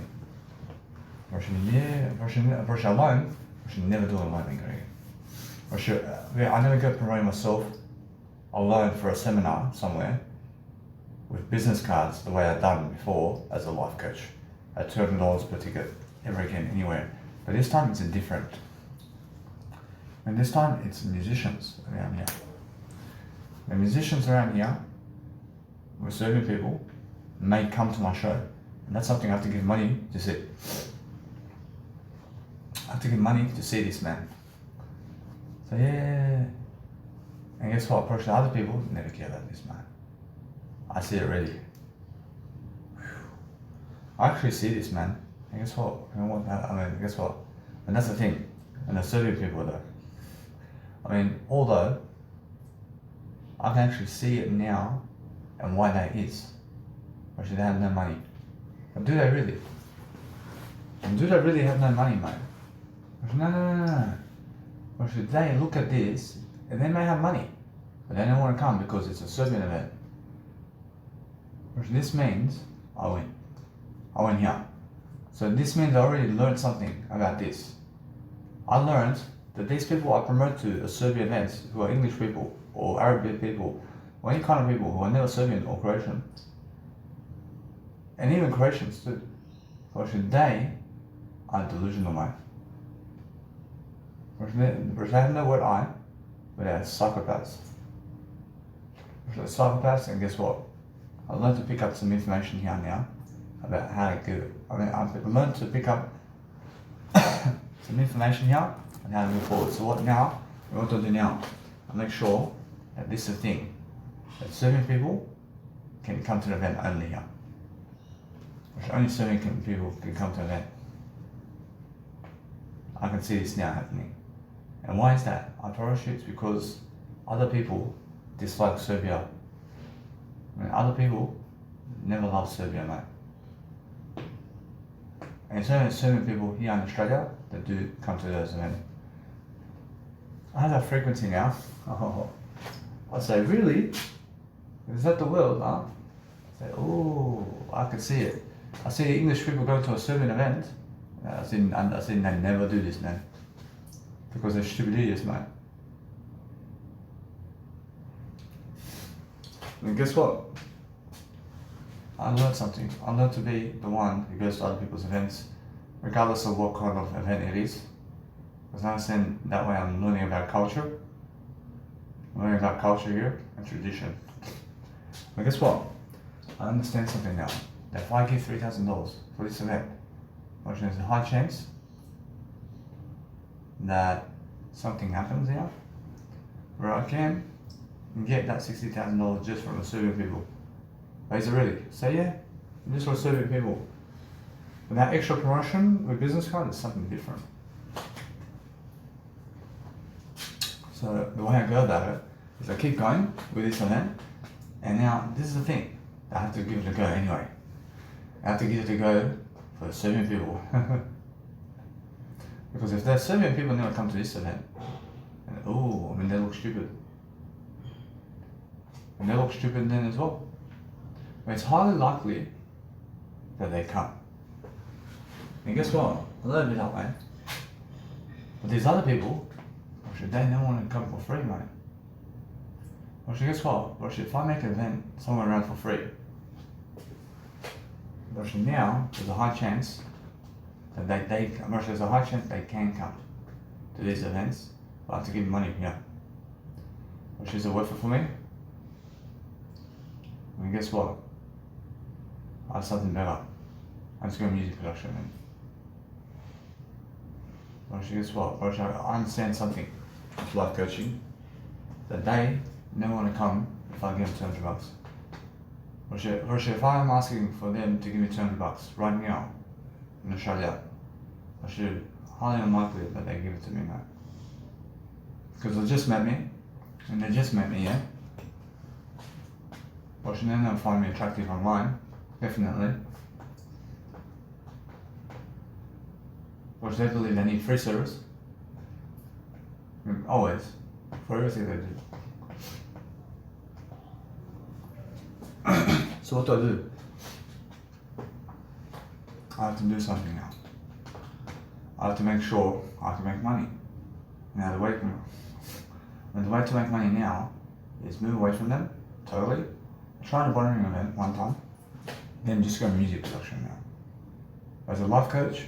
Version alone, I should never do it alone, Greg. I never go promoting myself alone for a seminar somewhere with business cards the way I've done before as a life coach at $200 per ticket ever again anywhere. But this time it's different. And this time it's musicians around here. The musicians around here who are serving people may come to my show. And that's something I have to give money to see. I have to give money to see this man. So yeah. And guess what? Approach the other people never care about this man. I see it already. I actually see this man. And guess what? Guess what? And that's the thing. And the serving people though. I mean, although I can actually see it now and why that is. Or should they have no money? But do they really? And do they really have no money, mate? No. Or should they look at this and they may have money, but they don't want to come because it's a Serbian event. Which this means I win. I win here. So this means I already learned something about this. I learned that these people I promote to Serbian events who are English people or Arabic people or any kind of people who are never Serbian or Croatian, and even Croatians too. Or should they are delusional, mate. Or they have no word I, but they're psychopaths. They're psychopaths, and guess what? I learned to pick up some information here now about how to do it. I've learned to pick up some information here and how to move forward. So what now? What do I do now? I make sure that this is the thing. that Serbian people can come to the event only here. Only Serbian people can come to the event. I can see this now happening. And why is that? I promise you it's because other people dislike Serbia. I mean, other people never loved Serbia, mate. And it's only Serbian people here in Australia that do come to those events. I have that frequency now. Oh, I say, really? Is that the world, huh? I say, oh, I could see it. I see English people go to a Serbian event. I seen they never do this, man. Because they're stupid idiots, mate. And guess what? I learned something. I learned to be the one who goes to other people's events, regardless of what kind of event it is. Because I understand that way I'm learning about culture. I'm learning about culture here and tradition. But guess what? I understand something now. That if I give $3,000 for this event, there's a high chance that something happens here where I can get that $60,000 just from the Serbian people. Is it really? Say yeah, just for Serbian people. But that extra promotion with business card is something different. So the way I go about it is I keep going with this event, and now this is the thing. I have to give it a go anyway. I have to give it a go for the Serbian people. Because if the Serbian people never come to this event, and they look stupid. And they look stupid then as well. But it's highly likely that they come. And guess what? A little bit up, man. But these other people, they don't want to come for free, mate. Well, guess what? Well, if I make an event somewhere around for free, now there's a high chance that there's a high chance they can come to these events, but I have to give them money here. Which is it worth it for me? And guess what? I have something better. I'm just going music production, man. Well, guess what? Well, I understand something with life coaching, that they never want to come if I give them $200. Roger, if I'm asking for them to give me $200 right now in Australia, I should highly unlikely that they give it to me, mate. Because they just met me, and they just met me, yeah? Well, should then they'll find me attractive online, definitely. Or should they believe they need free service? Always, for everything they do. So what do? I have to do something now. I have to make sure I can make money. Now the way to make money now is move away from them totally. I tried a bonding event one time, then just go music production now. As a life coach,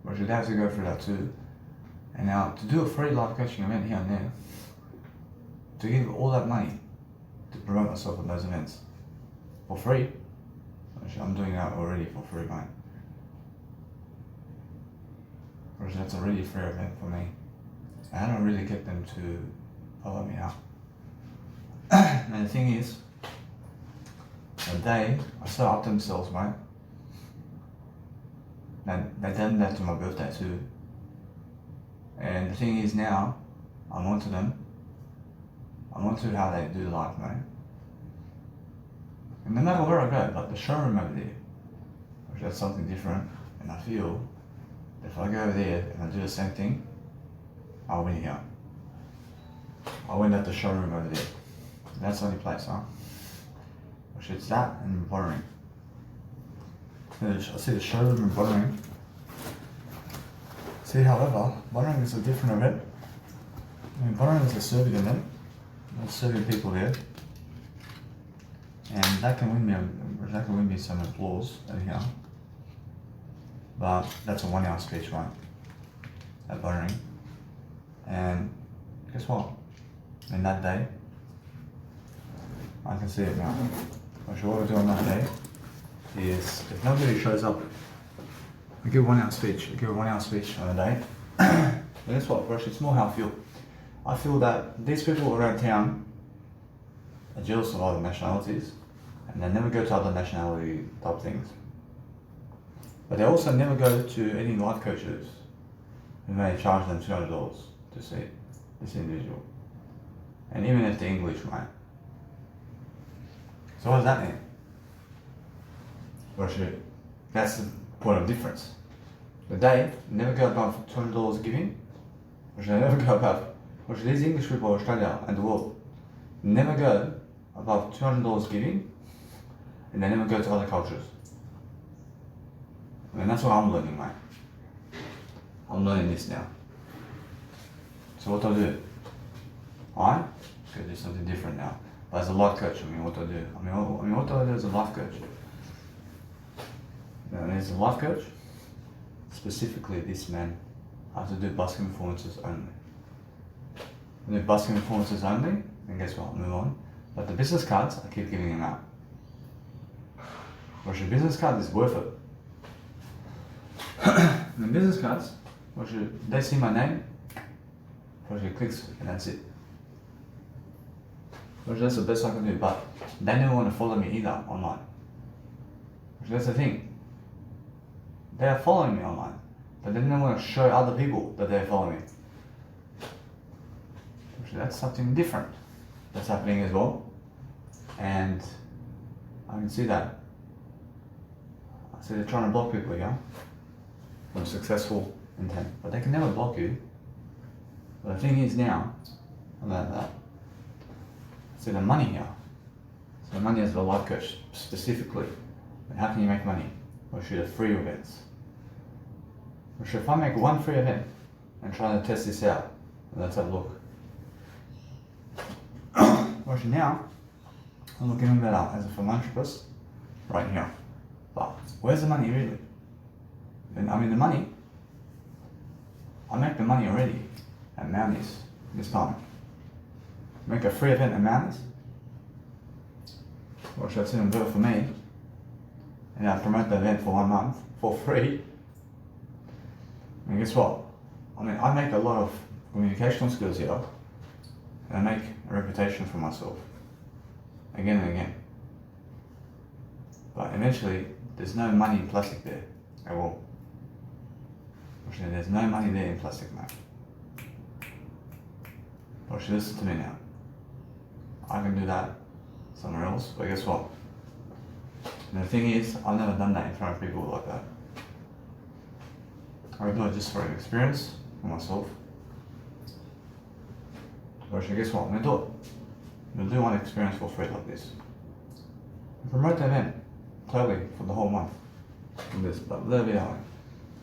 I should have to go through that too. And now to do a free life coaching event here and there, to give all that money to promote myself at those events for free. Actually, I'm doing that already for free, mate. Whereas that's already a free event for me. I don't really get them to follow me out. And the thing is, they are so up themselves, mate. They done that to my birthday too. And the thing is now, I'm onto them. I'm onto how they do life, mate. And no matter where I go, like the showroom over there, which that's something different, and I feel that if I go over there and I do the same thing, I'll win here. I'll win at the showroom over there. That's the only place, huh? Which it's that and Bonnering. I see the showroom in Bonnering. See, however, Bonnering is a different event. I mean, Bonnering is a Serbian event. There's Serbian people there. And that can win me some applause anyhow. But that's a 1 hour speech, right? At Bonnering. And guess what? In that day, I can see it now. Actually, what I do on that day is, if nobody shows up, I give a 1 hour speech. I give a 1 hour speech on a day. And guess what? Actually, it's more how I feel. I feel that these people around town are jealous of other nationalities, and they never go to other nationality type things. But they also never go to any life coaches who may charge them $200 to see this individual. And even if they're English, mate. So what does that mean? Well, that's the point of difference. But they never go above $200 giving, which they never go above, which these English people in Australia and the world never go above $200 giving, and they never go to other cultures. And that's what I'm learning, mate. I'm learning this now. So what do I do? I go do something different now. But as a life coach, what do I do? What do I do as a life coach? And as a life coach, specifically this man, I have to do busking performances only. I do busking performances only, and guess what? I'll move on. But the business cards, I keep giving them out. Whereas your business card is worth it. The business cards, they see my name, clicks, and that's it. That's the best I can do, but they never want to follow me either online. That's the thing. They are following me online, but they don't want to show other people that they're following me. That's something different that's happening as well, and I can see that. I see they're trying to block people here from successful intent, but they can never block you. But the thing is now, about that, see the money here. So the money as a life coach specifically. And how can you make money? Or should have free events. Or should if I make one free event and try to test this out, let's have a look. Or should now, I'm looking at that as a philanthropist right here. But where's the money really? And the money, I make the money already at Mounties this time. Make a free event at Mounties, or should I sit and do it for me, and I promote the event for 1 month for free. And guess what? I make a lot of communicational skills here, and I make a reputation for myself, again and again. But eventually, there's no money in plastic there at all. Actually, there's no money there in plastic, mate. Or should listen to me now. I can do that somewhere else, but guess what? And the thing is, I've never done that in front of people like that. I do it just for an experience for myself. But actually, guess what? I'm gonna do it. I'm gonna do one experience for free like this. And promote the event totally for the whole month. But there we are.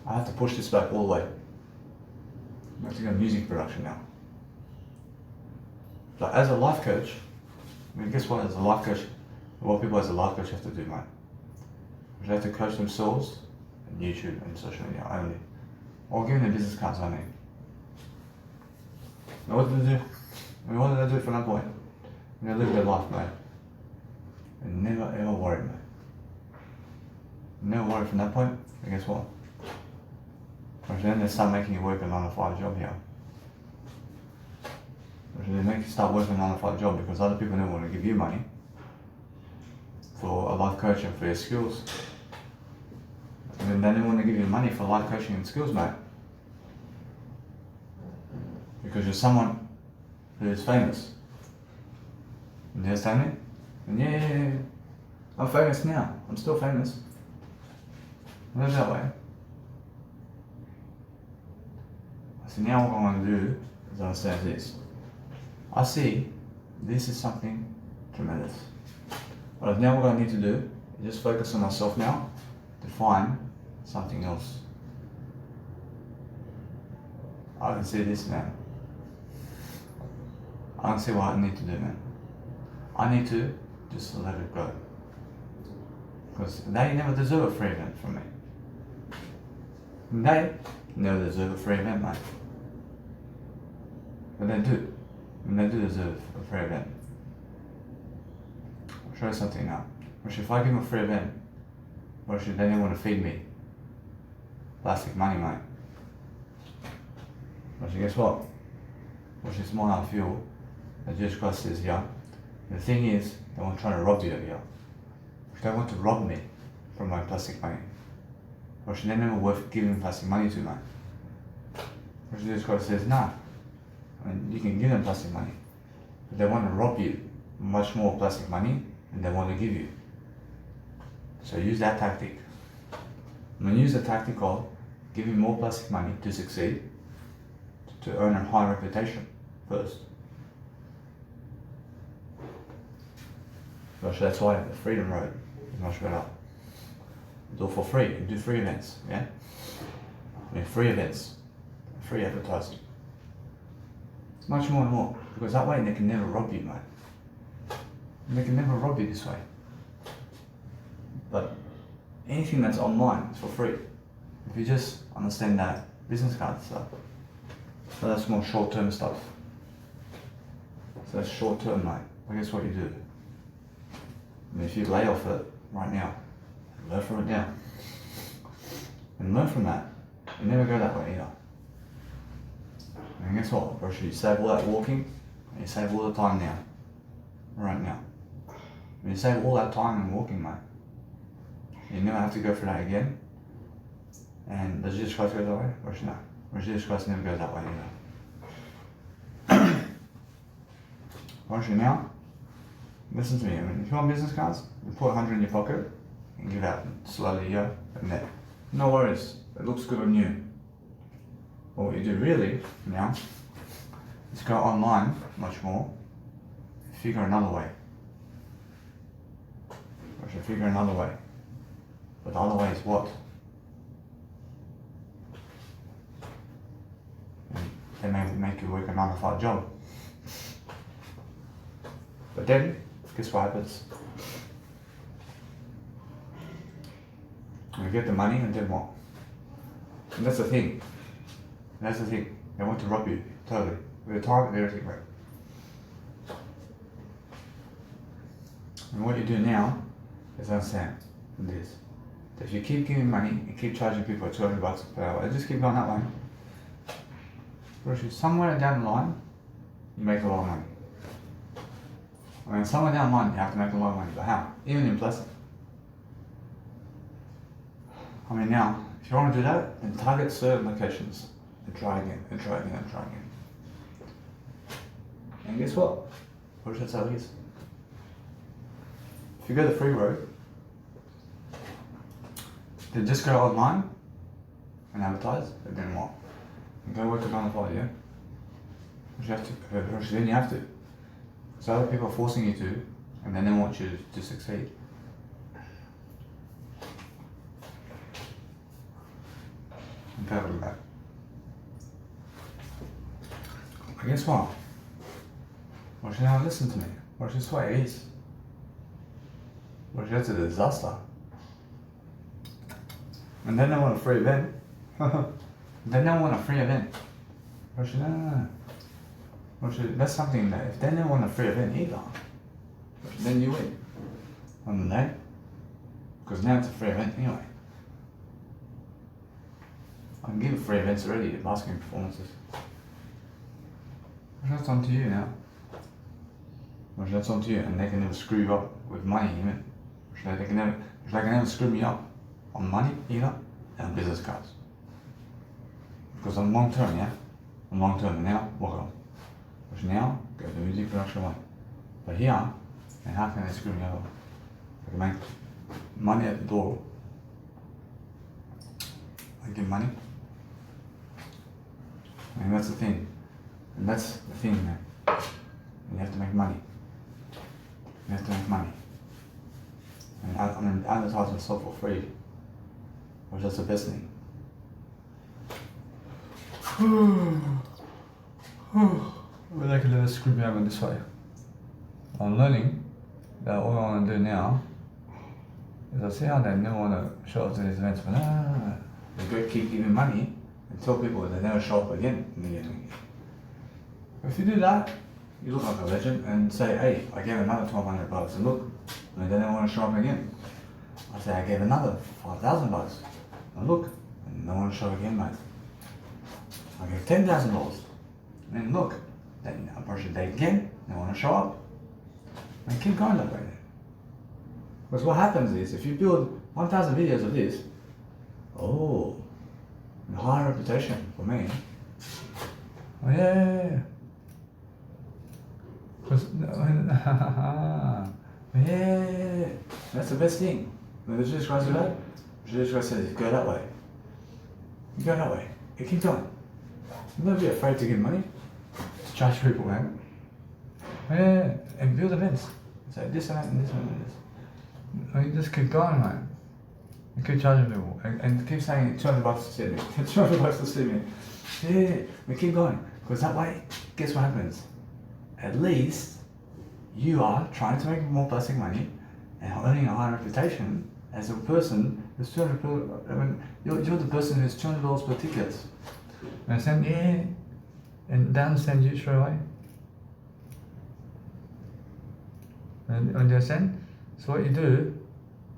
I have to push this back all the way. I'm actually got music production now. But as a life coach, guess what? As a life coach, what people as a life coach have to do, mate? They have to coach themselves on YouTube and social media only, or give them their business cards only. Now what do they do? What do they do from that point? They live their life, mate, and never ever worry, mate. Never worry from that point. And guess what? Then they start making you work a 9-to-5 job here. They make you start working a 9-to-5 job because other people don't want to give you money for a life coach and for your skills. And then they don't want to give you money for life coaching and skills, mate. Because you're someone who is famous. You understand me? And yeah. I'm famous now. I'm still famous. Live that way. So now what I'm going to do is understand this. I see this is something tremendous. But now what I need to do is just focus on myself now to find something else. I can see this, man. I can see what I need to do, man. I need to just let it go. Because they never deserve a free event from me. They never deserve a free event, mate. But they do. And they do deserve a free event. I'll show you something now. Which if I give them a free event, or should they didn't want to feed me plastic money, mate. But guess what? Which is more I feel that Jesus Christ says here, The thing is, they want trying to rob you of here. They want to rob me from my plastic money. Or they're never worth giving plastic money to, man. Or this guy says, nah. I mean, you can give them plastic money, but they want to rob you much more plastic money than they want to give you. So use that tactic. I'm going to use the tactic of giving more plastic money to succeed, to earn a high reputation first. So that's why the Freedom Road is much better. Do it for free. You do free events, yeah? I mean, free events, free advertising. It's much more and more, because that way they can never rob you, mate. They can never rob you this way. But anything that's online is for free. If you just understand that business card stuff. So that's more short-term stuff. So that's short-term, mate. Well, guess what you do? I mean, if you lay off it right now, learn from it now, and learn from that, you never go that way either. And guess what? Bro, you save all that walking, and you save all the time now, right now. When you save all that time and walking, mate, you never have to go through that again. And does Jesus Christ go that way? Or no? Or Jesus Christ never goes that way either. Actually now, listen to me. I mean, if you want business cards, you put 100 in your pocket and give out slowly here and there. No worries, it looks good on you. But what you do really now is go online much more, figure another way. Or should figure another way. But the other way is what? They may make you work a 9-to-5 job. But then, guess what happens? You get the money and then what? And that's the thing. That's the thing. They want to rob you, totally. With the time and everything, right? And what you do now is understand this. If you keep giving money and keep charging people $200 per hour, just keep going that way. Somewhere down the line, you make a lot of money. I mean, somewhere down the line, you have to make a lot of money, but how? Even in Pleasant. I mean, now, if you want to do that, then target certain locations and try again, and try again, and try again. And guess what? That's how it is. If you go the free road, then just go online and advertise, and then what? And go work a 9-to-5, yeah? Which you have to, which then you have to. So other people are forcing you to, and then they want you to succeed. I'm proud of that. But guess what? Well, you now listen to me. Well, this way it is. Well, that's a disaster. And then they want a free event. Then they want a free event. Well, no. Well, that's something that if they don't want a free event either, then you win on the day. Because now it's a free event anyway. I can give free events already at basking performances. Well, that's on to you now. Well, that's on to you, and they can never screw you up with money even. They can never screw me up on money either, and on business cards. Because I'm long term, yeah? I'm long term, and now, walk on. Which now, go the music production way. But here, and how can they screw me over? I can make money at the door. I give money. And that's the thing. And that's the thing, man. You have to make money. You have to make money. And I mean, advertising stuff for free, which is the best thing. But they can never screw me over this way. I'm learning that all I want to do now is I see how they never want to show up to these events, but no. They go keep giving money and tell people that they never show up again in the end. If you do that, you look like a legend and say, hey, I gave another $1,200 and look, and they don't want to show up again. I say, I gave another $5,000 and look, and they want to show up again, mate. I gave $10,000 and look, then I approach the date again, they want to show up. And keep going that way then. Because what happens is, if you build 1,000 videos of this, oh, a high reputation for me. Oh yeah. Because, yeah, that's the best thing. When the Jesus Christ do that, Jesus Christ says, go that way. You go that way. You keep going. Don't be afraid to give money. To charge people, man. Yeah, and build events. So this and that and this and this. You just keep going, man. You keep charging people. And keep saying $200 to see me. $200 to see me. Yeah, we keep going. Because that way, guess what happens? At least you are trying to make more plastic money and earning a higher reputation as a person who's you're the person who's $200 per ticket. And send and they understand you straight away. And understand? So what you do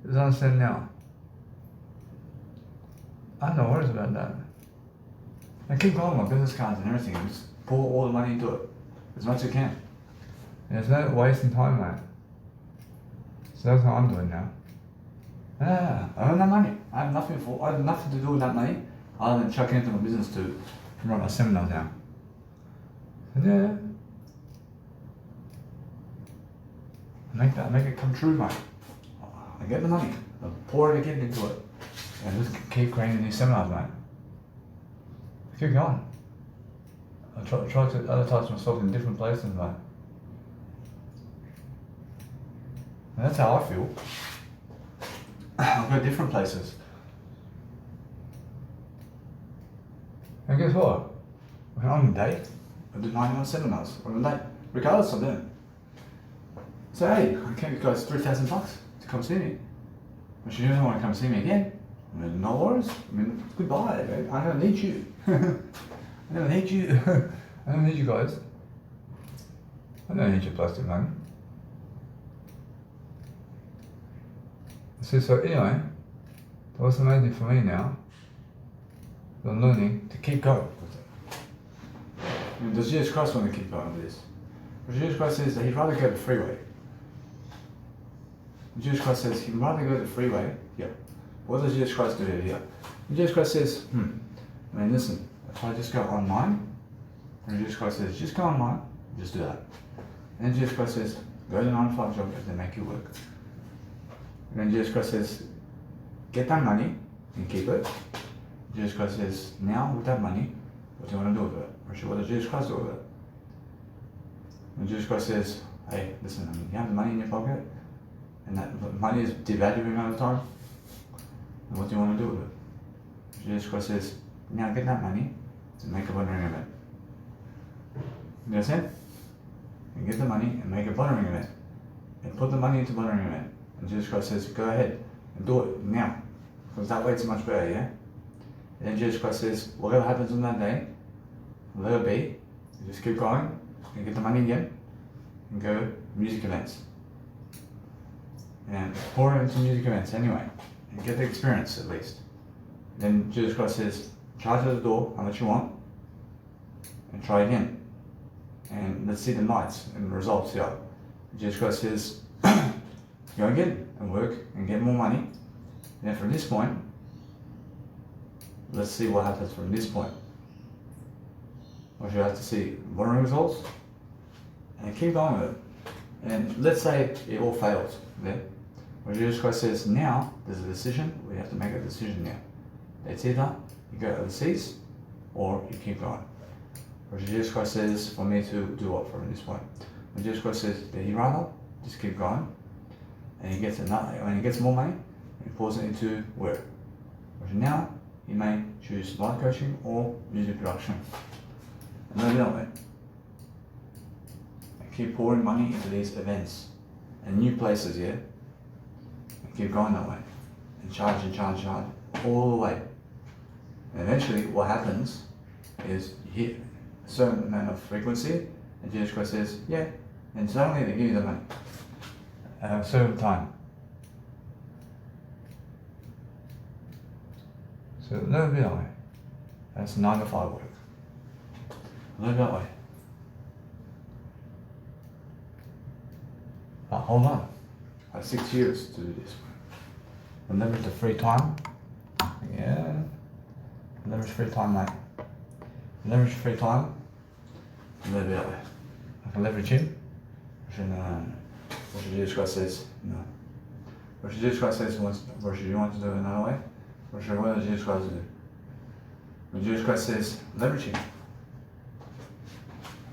is understand now. I have no worries about that. And keep going with business cards and everything. Just pour all the money into it as much as you can. There's no wasting time, mate. So that's what I'm doing now. Yeah, I earn that money. I have nothing to do with that money other than chuck it into my business to run my seminars now. Yeah. Make it come true, mate. I get the money. I pour it again into it. And just keep creating these seminars, mate. Keep going. I try to advertise myself in different places, mate. And that's how I feel. I'll go different places. And guess what? When I'm on a date, I do 91 seminars on a date, regardless of them. So hey, I came because $3,000 to come see me. But she doesn't want to come see me again. I mean, no worries. I mean, goodbye, babe. I don't need you. I don't need you. I don't need you guys. I don't need your plastic money. So anyway, what's amazing for me now, I'm learning to keep going with it. I mean, does Jesus Christ want to keep going with this? But Jesus Christ says that he'd rather go the freeway. Jesus Christ says he'd rather go the freeway. Yeah. What does Jesus Christ do here? Jesus Christ says, I mean, listen, if I just go online, and Jesus Christ says, just go online, just do that. And then Jesus Christ says, go to 9 to 5 job if they make you work. And then Jesus Christ says, get that money and keep it. Jesus Christ says, now with that money, what do you want to do with it? Or what does Jesus Christ do with it? And Jesus Christ says, hey, listen, I mean, you have the money in your pocket, and that money is devaluing over time. And what do you want to do with it? Jesus Christ says, now get that money and make a buttering event. You understand? And get the money and make a buttering event. And put the money into buttering event. And Jesus Christ says, go ahead and do it now. Because that way it's much better, yeah? And then Jesus Christ says, whatever happens on that day, let it be. You just keep going and get the money again and go music events. And pour into music events anyway. And get the experience at least. Then Jesus Christ says, charge at the door how much you want and try again. And let's see the lights and the results here. Jesus Christ says, go again and work and get more money. And then from this point, let's see what happens from this point. Or you have to see borrowing results and keep going with it. And let's say it all fails. Yeah? Where Jesus Christ says, now there's a decision, we have to make a decision now. It's either you go overseas or you keep going. Where Jesus Christ says for me to do what from this point. When Jesus Christ says that he rather just keep going and he gets when he gets more money, he pours it into where? Whereas now he may choose life coaching or music production. And then that way. And keep pouring money into these events and new places, yeah? And keep going that way. And charge all the way. And eventually what happens is you hit a certain amount of frequency and Jesus Christ says, yeah, and suddenly they give you the money at a certain time. So live that way. That's 9 to 5 work. Live that way. But hold on. I have 6 years to do this. Leverage the free time. Yeah. Leverage free time, mate. Leverage free time. Maybe I can leverage him. What should Jesus Christ says? No. What should Jesus Christ says? What should you want to do it another way? What does Jesus Christ do? When Jesus Christ says, leverage him.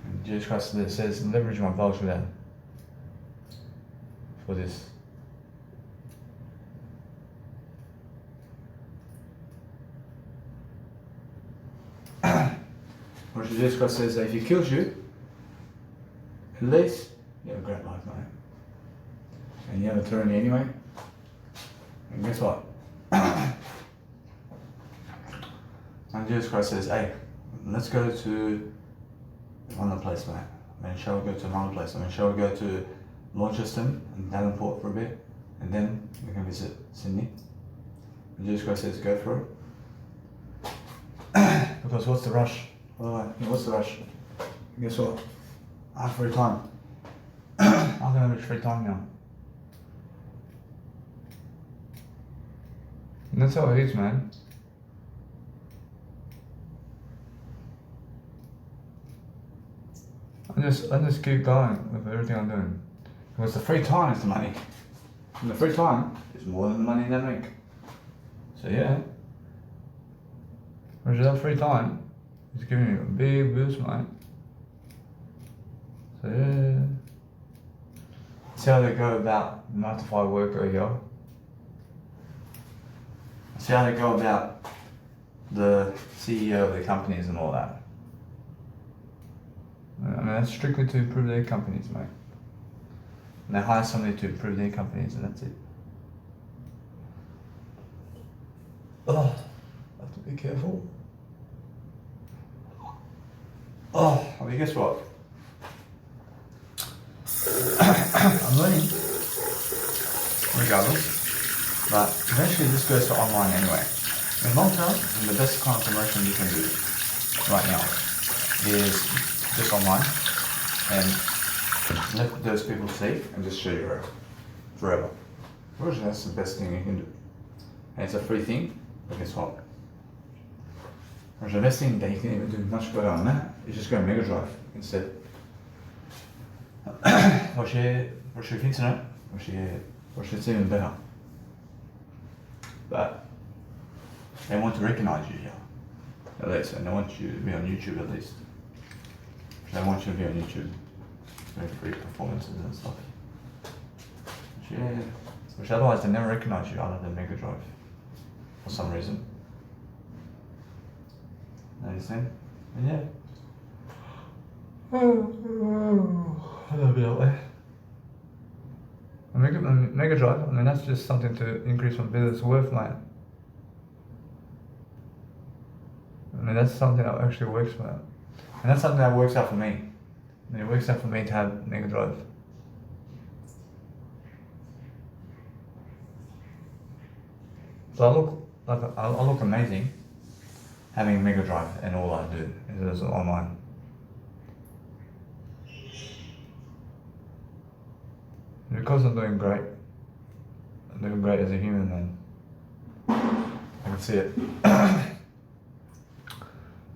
And Jesus Christ says, leverage my voucher there. For this. Or Jesus Christ says that if he kills you, at least you have a great life, mate. And you have eternity anyway. And guess what? And Jesus Christ says, hey, let's go to another place, mate. I mean, shall we go to another place? I mean, shall we go to Launceston and Devonport for a bit? And then we can visit Sydney. And Jesus Christ says, go for it. Because what's the rush? What's the rush? Guess what? I have free time. I'm gonna have free time now. And that's how it is, man. I just keep going with everything I'm doing. Because the free time is the money. And the free time is more than the money they make. So yeah. Whereas that free time is giving me a big boost, mate. So yeah. See how they go about 9 to 5 work over here. See how they go about the CEO of the companies and all that. I mean, that's strictly to improve their companies, mate. And they hire somebody to improve their companies, and that's it. Oh, I have to be careful. Oh, I mean, guess what? I'm learning, regardless, but eventually this goes to online anyway. In long term, the best kind of promotion you can do right now is just online and let those people see and just show you around forever. Originally, that's the best thing you can do. And it's a free thing, but guess what? The best thing that you can even do much better on that is just go Mega Drive instead. Watch your internet, watch it's even better. But they want to recognize you here, at least, and they want you to be on YouTube at least. They want you to be on YouTube, doing free performances and stuff. Which otherwise they never recognize you other than Mega Drive, for some reason. Understand? And yeah. That'll be that way. Mega Drive, I mean, that's just something to increase my business worth, mate. I mean, that's something that actually works for that. And that's something that works out for me. I mean, it works out for me to have Mega Drive. So I look amazing having Mega Drive, and all I do is online. Because I'm doing great as a human, man. I can see it.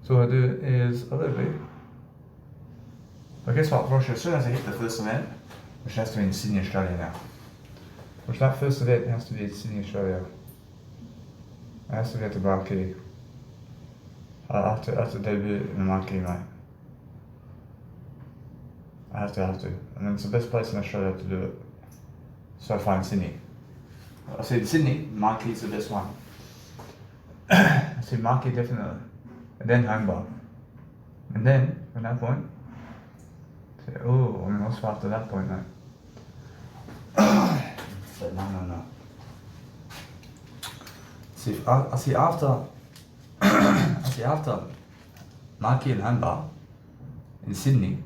So what I do is I live it. But guess what, Roger, as soon as I hit the first event, which has to be in Sydney, Australia now. Which that first event has to be in Sydney, Australia. It has to be at the Marquee. I have to debut in the Marquee, mate. I have to. I mean, it's the best place in Australia to do it. So far in Sydney. I said Sydney, Marquee is the best one. I said Marquee definitely. And then Home Bar. And then, from that point, I said, oh, I mean, what's after that point, mate? But no. I see after Marquee and Home Bar in Sydney.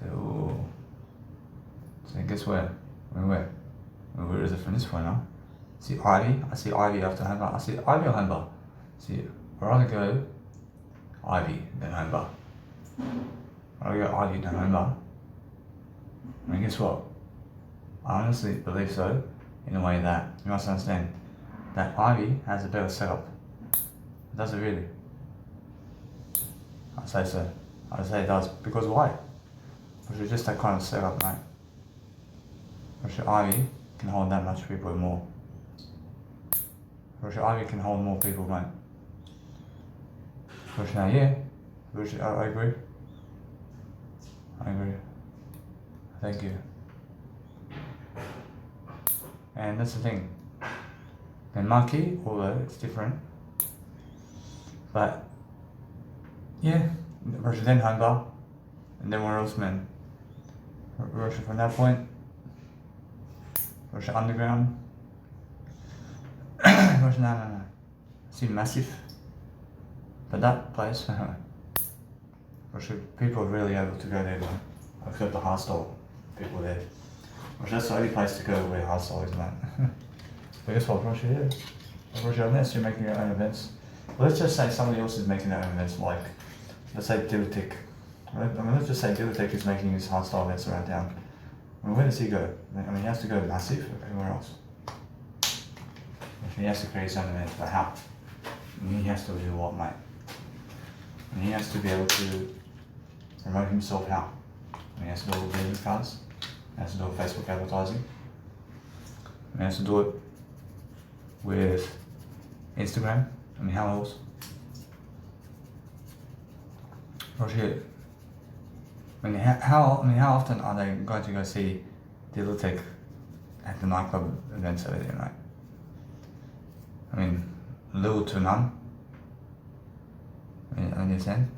So guess where? Where is it from this point now? See Ivy. I see Ivy after Home Bar. I see Ivy or Home Bar. See, I'd rather go Ivy than Home Bar. I'd rather go Ivy than Home Bar. And guess what? I honestly believe so, in a way that you must understand that Ivy has a better setup. Does it really? I say so. I say it does. Because why? Because it's just that kind of setup, mate. Because Ivy can hold that much people more. Because Ivy can hold more people, mate. Because now, yeah. Because I agree. I agree. Thank you. And that's the thing. And Monkey, although it's different, but yeah, Russia then Hunger, and then where else, man? Russia from that point, Russia Underground, Russia, no. See Massive, but that place, Russia people are really able to go there, man. I've got the hardstyle people there. Russia, that's the only place to go where hardstyle is, man. But guess what, Russia, yeah. Russia, unless you're making your own events. Well, let's just say somebody else is making their own events, like, let's say Dilutic. Let's just say Dilutic is making his hardstyle events around town. Where does he go? He has to go Massive or anywhere else. He has to create his own event, but how? He has to do what, mate? And he has to be able to promote himself how? He has to do all the business cards. He has to do Facebook advertising. He has to do it with Instagram. How else? Roger, how often are they going to go see Dilutic at the nightclub events over there, right? Little to none. Understand?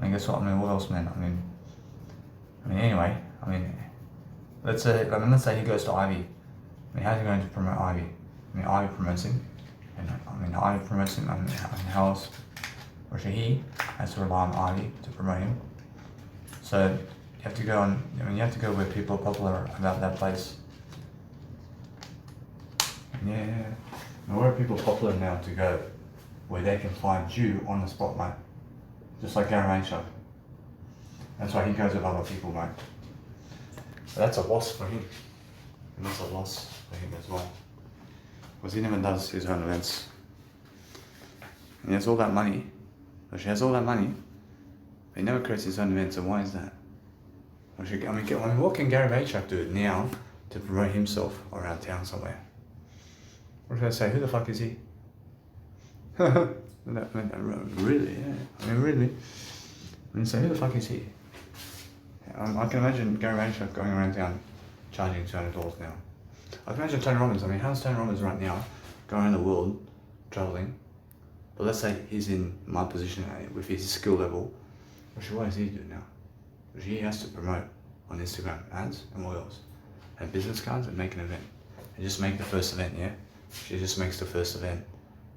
Guess what? What else, man? Anyway, let's say he goes to Ivy. How's he going to promote Ivy? Ivy promotes him. Ivy promotes him. How else? Or he has to rely on Ivy to promote him. So you have to go on. You have to go where people are popular about that place. Yeah. Where are people popular now to go? Where they can find you on the spot, mate. Just like Gary Vaynerchuk. That's why he goes with other people, mate. But that's a loss for him. And that's a loss for him as well. Because he never does his own events. And he has all that money. Or she has all that money, but he never creates his own events, and why is that? What can Gary Vaynerchuk do now to promote himself around town somewhere? What should I say? Who the fuck is he? Really, yeah. Really. So who the fuck is he? I can imagine Gary Vaynerchuk going around town charging $200 now. I can imagine Tony Robbins. How's Tony Robbins right now going around the world traveling? But let's say he's in my position with his skill level. What does he do now? He has to promote on Instagram ads and what else? And business cards and make an event. And just make the first event, yeah? She just makes the first event.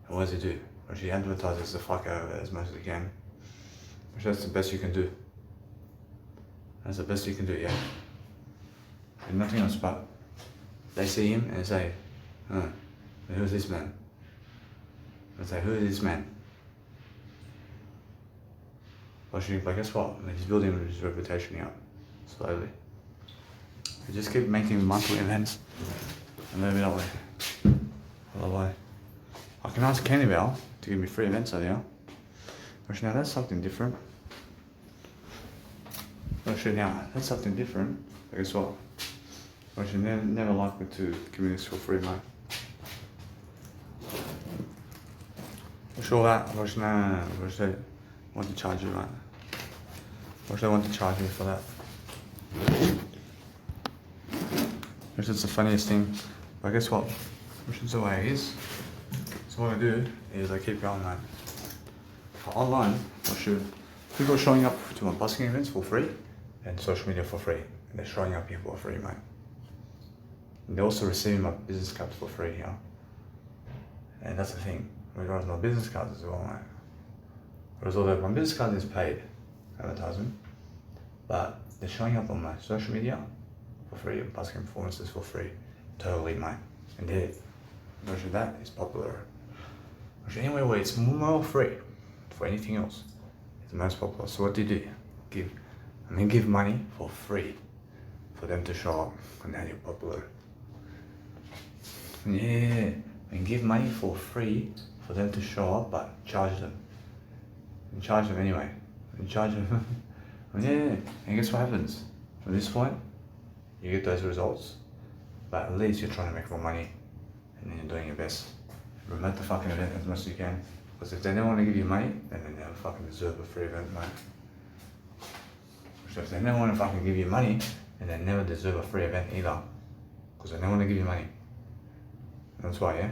And what does he do? She advertises the fuck out of it as much as he can. That's the best you can do. That's the best you can do, yeah? And nothing else but they see him and say, who's this man? They say, who is this man? But guess what? He's building his reputation out, slowly. We just keep making monthly events, and maybe that way. I can ask Kenny Bell to give me free events over here. Actually, now that's something different. Actually, now that's something different. But guess what? Actually, never likely to give me this for free, mate. Sure that, no. I want to charge you, mate. I want to charge you for that. Which is the funniest thing. But guess what? Which is the way it is. So what I do is I keep going, mate. Online, people are showing up to my busking events for free and social media for free. And they're showing up here for free, mate. And they're also receiving my business cards for free here. And that's the thing. Whereas my business cards as well, mate. Whereas although my business card is paid advertisement, but they're showing up on my social media for free, busking performances for free, totally, mate. And version that is popular. Anyway, where it's more free for anything else, it's the most popular. So what do? Give money for free for them to show up, and now you're popular. Yeah, and give money for free for them to show up, but charge them. And charge them anyway. And charge them. Yeah, and guess what happens? From this point, you get those results, but at least you're trying to make more money, and then you're doing your best. Promote the fucking event as much as you can, because if they don't want to give you money, then they never fucking deserve a free event, mate. So if they don't want to fucking give you money, then they never deserve a free event either, because they don't want to give you money. That's why, yeah?